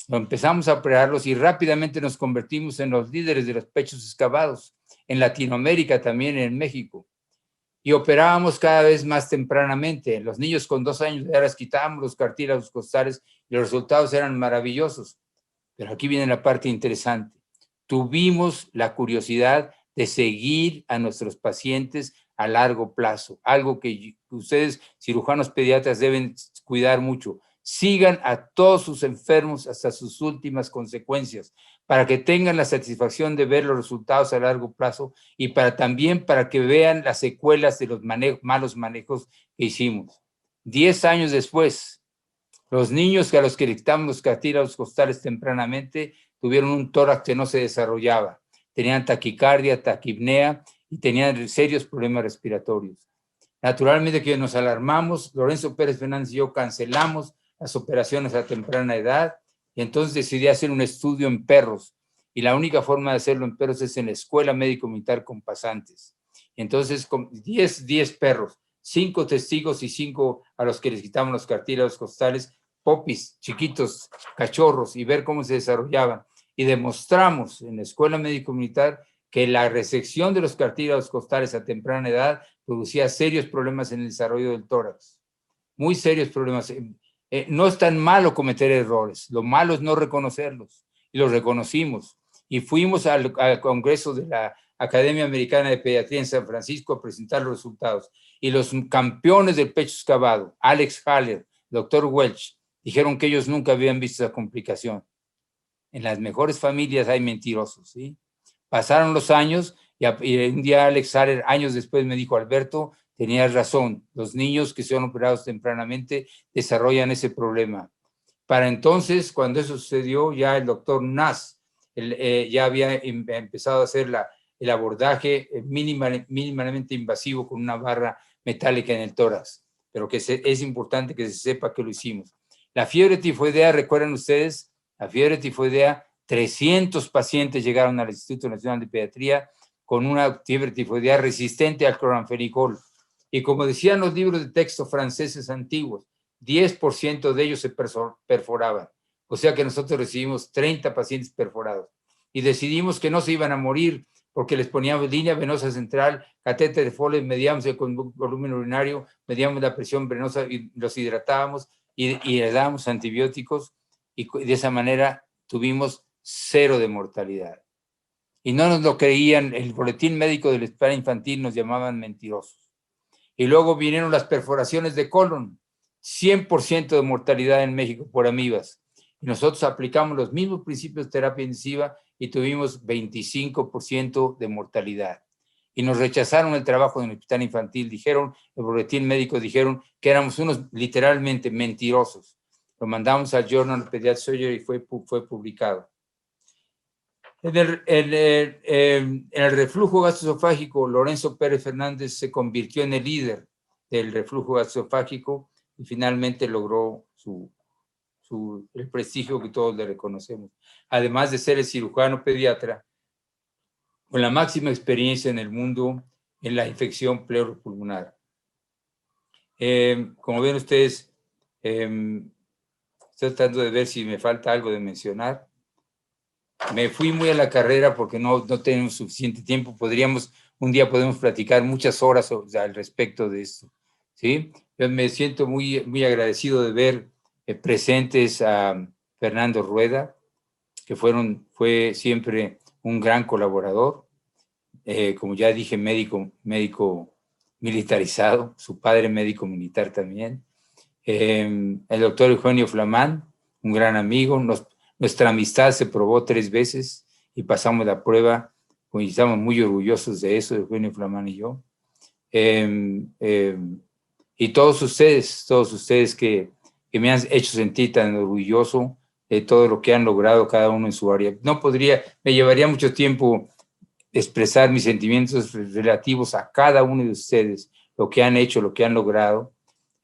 empezamos a operarlos y rápidamente nos convertimos en los líderes de los pechos excavados, en Latinoamérica también, en México. Y operábamos cada vez más tempranamente. Los niños con 2 años de edad les quitábamos los cartílagos costales y los resultados eran maravillosos. Pero aquí viene la parte interesante. Tuvimos la curiosidad de seguir a nuestros pacientes a largo plazo, algo que ustedes, cirujanos pediatras, deben cuidar mucho. Sigan a todos sus enfermos hasta sus últimas consecuencias, para que tengan la satisfacción de ver los resultados a largo plazo y también para que vean las secuelas de los malos manejos que hicimos. 10 años después, los niños a los que dictamos los cartílagos costales tempranamente tuvieron un tórax que no se desarrollaba, tenían taquicardia, taquipnea y tenían serios problemas respiratorios. Naturalmente que nos alarmamos, Lorenzo Pérez Fernández y yo cancelamos las operaciones a temprana edad y entonces decidí hacer un estudio en perros y la única forma de hacerlo en perros es en la Escuela Médico Militar con pasantes. Entonces, con 10 perros, 5 testigos y 5 a los que les quitamos los cartílagos costales, popis, chiquitos, cachorros, y ver cómo se desarrollaban. Y demostramos en la Escuela Médico Militar que la resección de los cartílagos costales a temprana edad producía serios problemas en el desarrollo del tórax. Muy serios problemas. No es tan malo cometer errores, lo malo es no reconocerlos. Y los reconocimos. Y fuimos al Congreso de la Academia Americana de Pediatría en San Francisco a presentar los resultados. Y los campeones del pecho excavado, Alex Haller, Dr. Welch, dijeron que ellos nunca habían visto esa complicación. En las mejores familias hay mentirosos, ¿sí? Pasaron los años y un día Alex Haller, años después, me dijo, Alberto, tenías razón, los niños que son operados tempranamente desarrollan ese problema. Para entonces, cuando eso sucedió, ya el doctor Nass ya había empezado a hacer el abordaje mínimamente invasivo con una barra metálica en el tórax, pero que es importante que se sepa que lo hicimos. La fiebre tifoidea, ¿recuerdan ustedes? La fiebre tifoidea, 300 pacientes llegaron al Instituto Nacional de Pediatría con una fiebre tifoidea resistente al cloranfenicol. Y como decían los libros de texto franceses antiguos, 10% de ellos se perforaban. O sea que nosotros recibimos 30 pacientes perforados. Y decidimos que no se iban a morir porque les poníamos línea venosa central, catéter de Foley, medíamos el volumen urinario, medíamos la presión venosa y los hidratábamos y les dábamos antibióticos. Y de esa manera tuvimos 0 de mortalidad. Y no nos lo creían, el boletín médico del hospital infantil nos llamaban mentirosos. Y luego vinieron las perforaciones de colon, 100% de mortalidad en México por amibas. Y nosotros aplicamos los mismos principios de terapia intensiva y tuvimos 25% de mortalidad. Y nos rechazaron el trabajo en el hospital infantil, dijeron, el boletín médico dijeron que éramos unos literalmente mentirosos. Lo mandamos al Journal of Pediatric Surgery y fue publicado. En el reflujo gastroesofágico, Lorenzo Pérez Fernández se convirtió en el líder del reflujo gastroesofágico y finalmente logró el prestigio que todos le reconocemos. Además de ser el cirujano pediatra con la máxima experiencia en el mundo en la infección pleuropulmonar. Como ven ustedes, estoy tratando de ver si me falta algo de mencionar. Me fui muy a la carrera porque no tenemos suficiente tiempo. Un día podemos platicar muchas horas al respecto de esto, ¿sí? Yo me siento muy, muy agradecido de ver presentes a Fernando Rueda, que fue siempre un gran colaborador. Como ya dije, médico militarizado, su padre médico militar también. El doctor Eugenio Flamán, un gran amigo. Nuestra amistad se probó 3 veces y pasamos la prueba, y estamos muy orgullosos de eso, Eugenio Flamán y yo. Y todos ustedes que me han hecho sentir tan orgulloso de todo lo que han logrado cada uno en su área. Me llevaría mucho tiempo expresar mis sentimientos relativos a cada uno de ustedes, lo que han hecho, lo que han logrado.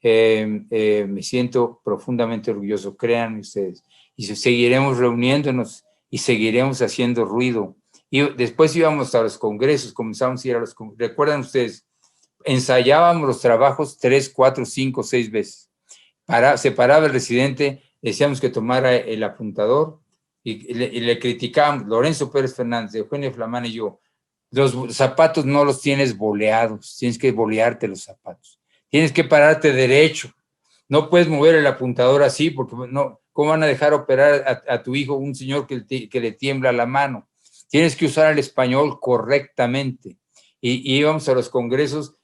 Me siento profundamente orgulloso, créanme ustedes. Y seguiremos reuniéndonos y seguiremos haciendo ruido. Y después íbamos a los congresos, comenzamos a ir a los congresos. ¿Recuerdan ustedes? Ensayábamos los trabajos 3, 4, 5, 6 veces. Se paraba el residente, decíamos que tomara el apuntador y le criticábamos, Lorenzo Pérez Fernández, Eugenio Flamán y yo, los zapatos no los tienes boleados, tienes que bolearte los zapatos. Tienes que pararte derecho. No puedes mover el apuntador así porque no, ¿cómo van a dejar operar a tu hijo un señor que le tiembla la mano? tienes que usar el español correctamente. Y íbamos a los congresos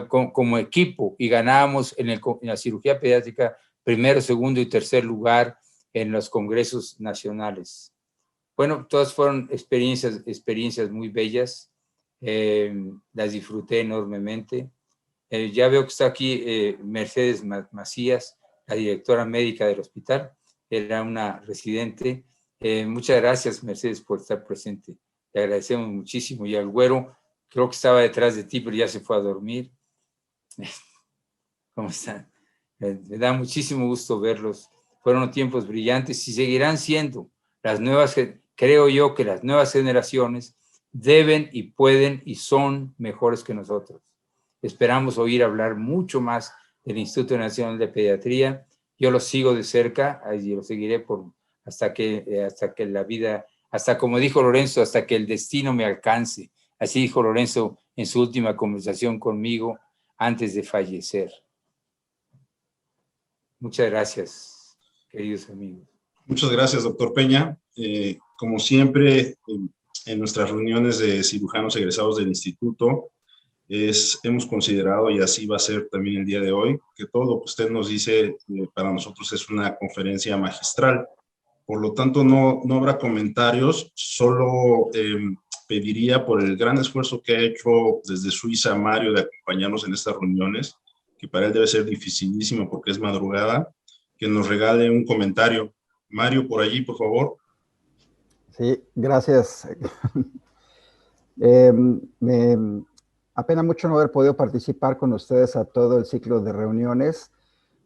como equipo y ganábamos en la cirugía pediátrica primero, segundo y tercer lugar en los congresos nacionales. Bueno, todas fueron experiencias muy bellas, las disfruté enormemente. Ya veo que está aquí Mercedes Macías, la directora médica del hospital, era una residente. Muchas gracias, Mercedes, por estar presente. Le agradecemos muchísimo. Y al güero, creo que estaba detrás de ti, pero ya se fue a dormir. ¿Cómo están? Me da muchísimo gusto verlos. Fueron tiempos brillantes y seguirán siendo. Creo yo que las nuevas generaciones deben y pueden y son mejores que nosotros. Esperamos oír hablar mucho más del Instituto Nacional de Pediatría. Yo lo sigo de cerca y lo seguiré hasta que la vida, hasta como dijo Lorenzo, hasta que el destino me alcance. Así dijo Lorenzo en su última conversación conmigo antes de fallecer. Muchas gracias, queridos amigos. Muchas gracias, doctor Peña. Como siempre, en nuestras reuniones de cirujanos egresados del instituto, hemos considerado, y así va a ser también el día de hoy, que todo lo que usted nos dice para nosotros es una conferencia magistral. Por lo tanto, no habrá comentarios, solo pediría por el gran esfuerzo que ha hecho desde Suiza Mario de acompañarnos en estas reuniones, que para él debe ser dificilísimo porque es madrugada, que nos regale un comentario. Mario, por allí, por favor. Sí, gracias. Me apena mucho no haber podido participar con ustedes a todo el ciclo de reuniones.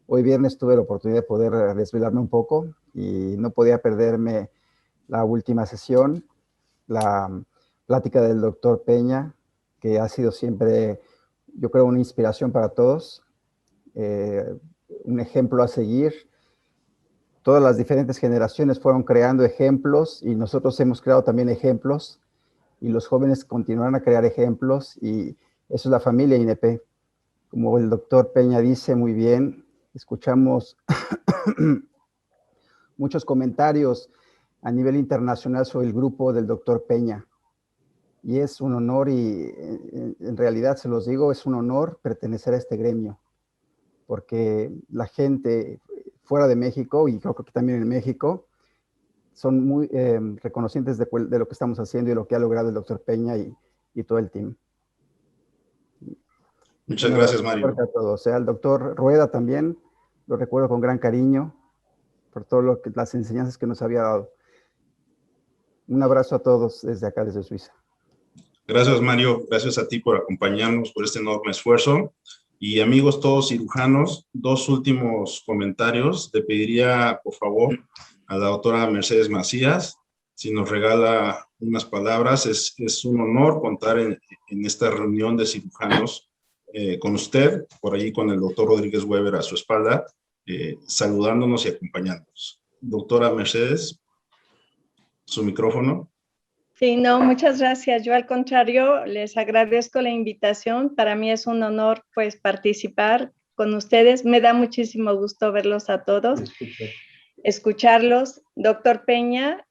Hoy viernes tuve la oportunidad de poder desvelarme un poco y no podía perderme la última sesión, la plática del doctor Peña, que ha sido siempre, yo creo, una inspiración para todos, un ejemplo a seguir. Todas las diferentes generaciones fueron creando ejemplos y nosotros hemos creado también ejemplos y los jóvenes continuarán a crear ejemplos y eso es la familia INP. Como el doctor Peña dice muy bien, escuchamos muchos comentarios a nivel internacional sobre el grupo del doctor Peña y es un honor y en realidad se los digo, es un honor pertenecer a este gremio porque la gente fuera de México y creo que también en México son muy reconocientes de lo que estamos haciendo y lo que ha logrado el doctor Peña y todo el team. Muchas gracias, Mario. A todos. Al doctor Rueda también, lo recuerdo con gran cariño por todo las enseñanzas que nos había dado. Un abrazo a todos desde acá, desde Suiza. Gracias, Mario. Gracias a ti por acompañarnos, por este enorme esfuerzo. Y amigos todos cirujanos, dos últimos comentarios. Le pediría, por favor, a la doctora Mercedes Macías, si nos regala unas palabras. Es un honor contar en esta reunión de cirujanos con usted, por allí con el doctor Rodríguez Weber a su espalda, saludándonos y acompañándonos. Doctora Mercedes, su micrófono. Sí, no, muchas gracias. Yo al contrario, les agradezco la invitación. Para mí es un honor pues participar con ustedes. Me da muchísimo gusto verlos a todos, escucharlos. Doctor Peña,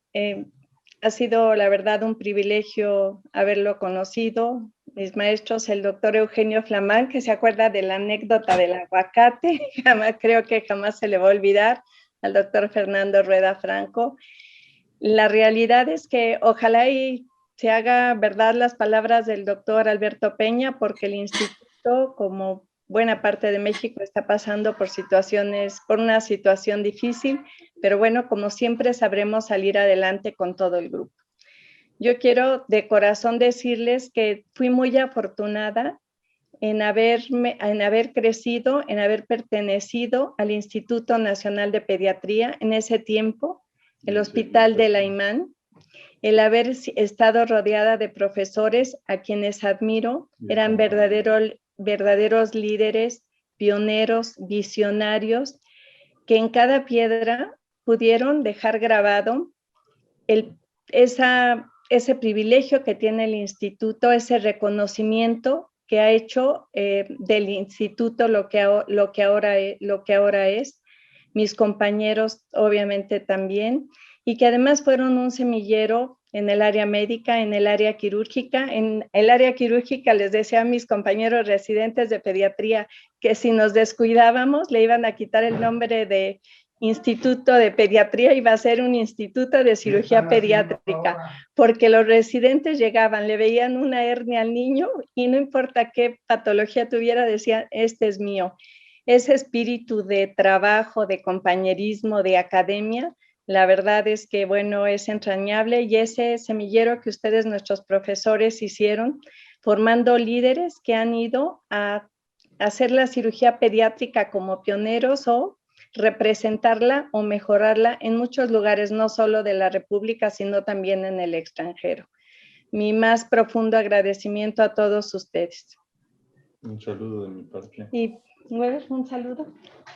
ha sido la verdad un privilegio haberlo conocido. Mis maestros, el doctor Eugenio Flamán, que se acuerda de la anécdota del aguacate, creo que jamás se le va a olvidar, al doctor Fernando Rueda Franco. La realidad es que ojalá y se haga verdad las palabras del doctor Alberto Peña, porque el instituto, como buena parte de México, está pasando por una situación difícil, pero bueno, como siempre sabremos salir adelante con todo el grupo. Yo quiero de corazón decirles que fui muy afortunada en haber crecido, en haber pertenecido al Instituto Nacional de Pediatría en ese tiempo, el Hospital de la Imán, el haber estado rodeada de profesores a quienes admiro, eran verdaderos líderes, pioneros, visionarios, que en cada piedra pudieron dejar grabado ese privilegio que tiene el instituto, ese reconocimiento que ha hecho del instituto lo que ahora es, mis compañeros obviamente también, y que además fueron un semillero en el área médica, en el área quirúrgica. En el área quirúrgica les decía a mis compañeros residentes de pediatría que si nos descuidábamos le iban a quitar el nombre de Instituto de Pediatría, iba a ser un Instituto de Cirugía Pediátrica, porque los residentes llegaban, le veían una hernia al niño y no importa qué patología tuviera, decían, este es mío. Ese espíritu de trabajo, de compañerismo, de academia, la verdad es que, bueno, es entrañable, y ese semillero que ustedes, nuestros profesores, hicieron, formando líderes que han ido a hacer la cirugía pediátrica como pioneros o representarla o mejorarla en muchos lugares, no solo de la República, sino también en el extranjero. Mi más profundo agradecimiento a todos ustedes. Un saludo de mi parte. Y Weber, un saludo.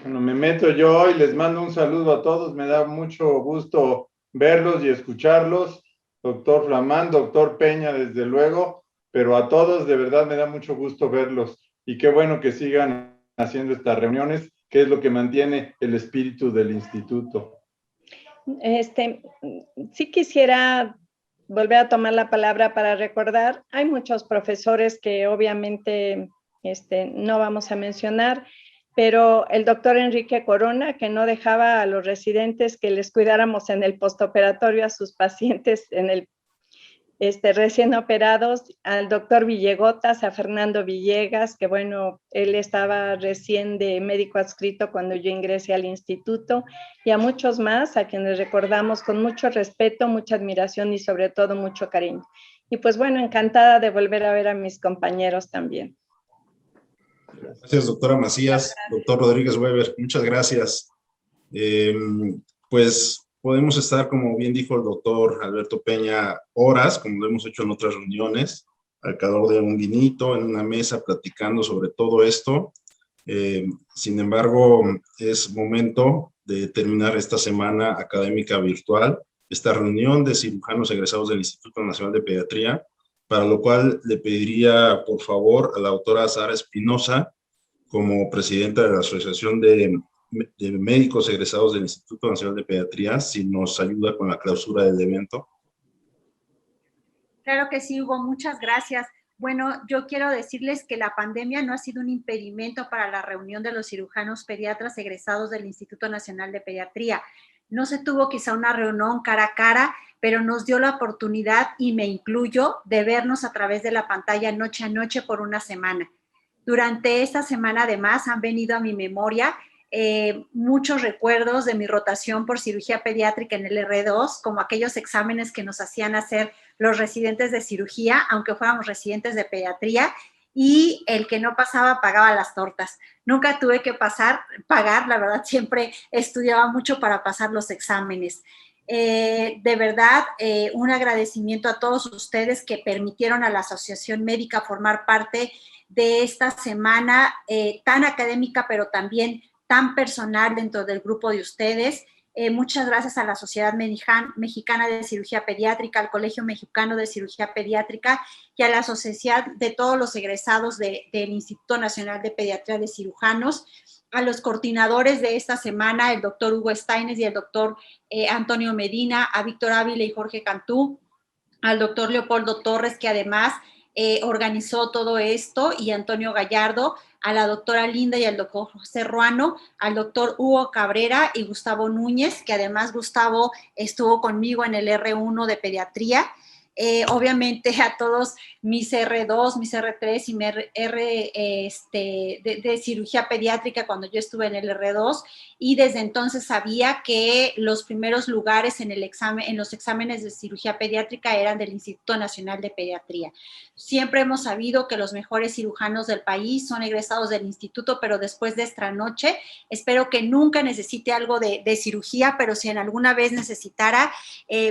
Bueno, me meto yo y les mando un saludo a todos. Me da mucho gusto verlos y escucharlos. Doctor Flamán, doctor Peña, desde luego, pero a todos de verdad me da mucho gusto verlos. Y qué bueno que sigan haciendo estas reuniones, que es lo que mantiene el espíritu del instituto. Sí quisiera volver a tomar la palabra para recordar, hay muchos profesores que obviamente no vamos a mencionar, pero el doctor Enrique Corona, que no dejaba a los residentes que les cuidáramos en el postoperatorio a sus pacientes en el recién operados, al doctor Villegotas, a Fernando Villegas, que bueno, él estaba recién de médico adscrito cuando yo ingresé al instituto, y a muchos más, a quienes recordamos con mucho respeto, mucha admiración y sobre todo mucho cariño. Y pues bueno, encantada de volver a ver a mis compañeros también. Gracias, doctora Macías, doctor Rodríguez Weber, muchas gracias. Pues podemos estar, como bien dijo el doctor Alberto Peña, horas, como lo hemos hecho en otras reuniones, al calor de un vinito, en una mesa, platicando sobre todo esto. Sin embargo, es momento de terminar esta semana académica virtual, esta reunión de cirujanos egresados del Instituto Nacional de Pediatría, para lo cual le pediría, por favor, a la doctora Sara Espinosa, como presidenta de la Asociación de Médicos Egresados del Instituto Nacional de Pediatría, si nos ayuda con la clausura del evento. Claro que sí, Hugo, muchas gracias. Bueno, yo quiero decirles que la pandemia no ha sido un impedimento para la reunión de los cirujanos pediatras egresados del Instituto Nacional de Pediatría. No se tuvo quizá una reunión cara a cara, pero nos dio la oportunidad, y me incluyo, de vernos a través de la pantalla noche a noche por una semana. Durante esta semana, además, han venido a mi memoria muchos recuerdos de mi rotación por cirugía pediátrica en el R2, como aquellos exámenes que nos hacían hacer los residentes de cirugía, aunque fuéramos residentes de pediatría, y el que no pasaba pagaba las tortas. Nunca tuve que pagar, la verdad, siempre estudiaba mucho para pasar los exámenes. De verdad, un agradecimiento a todos ustedes que permitieron a la Asociación Médica formar parte de esta semana tan académica, pero también tan personal dentro del grupo de ustedes. Muchas gracias a la Sociedad Mexicana de Cirugía Pediátrica, al Colegio Mexicano de Cirugía Pediátrica y a la Sociedad de todos los egresados del Instituto Nacional de Pediatría de Cirujanos, a los coordinadores de esta semana, el doctor Hugo Steines y el doctor Antonio Medina, a Víctor Ávila y Jorge Cantú, al doctor Leopoldo Torres, que además organizó todo esto, y Antonio Gallardo, a la doctora Linda y al doctor José Ruano, al doctor Hugo Cabrera y Gustavo Núñez, que además Gustavo estuvo conmigo en el R1 de pediatría. Obviamente a todos mis R2, mis R3 y mi de cirugía pediátrica cuando yo estuve en el R2, y desde entonces sabía que los primeros lugares en los exámenes de cirugía pediátrica eran del Instituto Nacional de Pediatría. Siempre hemos sabido que los mejores cirujanos del país son egresados del instituto, pero después de esta noche espero que nunca necesite algo de cirugía, pero si en alguna vez necesitara,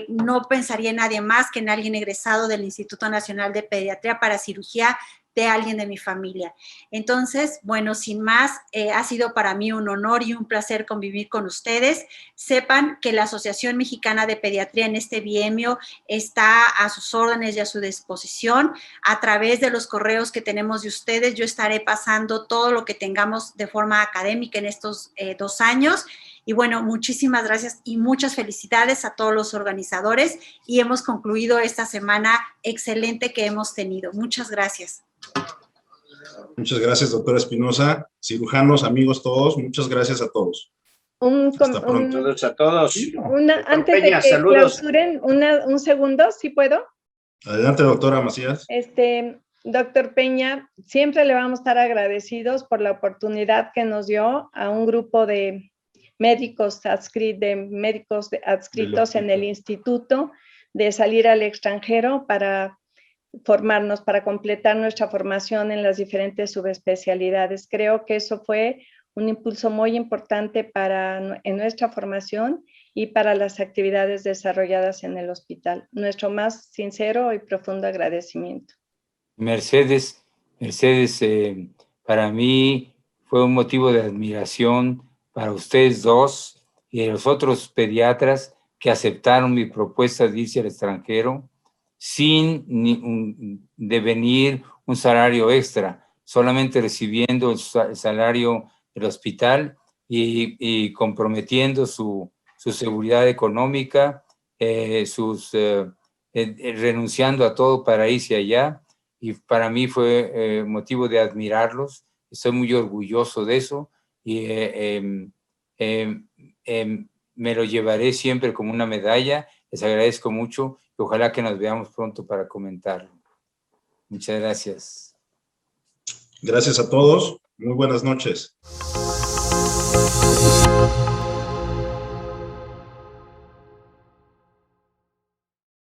no pensaría en nadie más que en alguien egresado del Instituto Nacional de Pediatría para cirugía de alguien de mi familia. Entonces, bueno, sin más, ha sido para mí un honor y un placer convivir con ustedes. Sepan que la Asociación Mexicana de Pediatría en este bienio está a sus órdenes y a su disposición. A través de los correos que tenemos de ustedes, yo estaré pasando todo lo que tengamos de forma académica en estos 2 años. Y bueno, muchísimas gracias y muchas felicidades a todos los organizadores y hemos concluido esta semana excelente que hemos tenido. Muchas gracias. Muchas gracias, doctora Espinosa. Cirujanos, amigos todos, muchas gracias a todos. Hasta pronto. Saludos a todos. Antes Peña, de que saludos. clausuren, un segundo, ¿sí puedo? Adelante, doctora Macías. Doctor Peña, siempre le vamos a estar agradecidos por la oportunidad que nos dio a un grupo de médicos adscritos en el instituto de salir al extranjero para formarnos, para completar nuestra formación en las diferentes subespecialidades. Creo que eso fue un impulso muy importante en nuestra formación y para las actividades desarrolladas en el hospital. Nuestro más sincero y profundo agradecimiento. Mercedes, para mí fue un motivo de admiración para ustedes dos y los otros pediatras que aceptaron mi propuesta de irse al extranjero sin devenir un salario extra, solamente recibiendo el salario del hospital y comprometiendo su seguridad económica, renunciando a todo para irse allá. Y para mí fue motivo de admirarlos. Estoy muy orgulloso de eso y me lo llevaré siempre como una medalla. Les agradezco mucho y ojalá que nos veamos pronto para comentarlo. Muchas gracias. Gracias a todos. Muy buenas noches.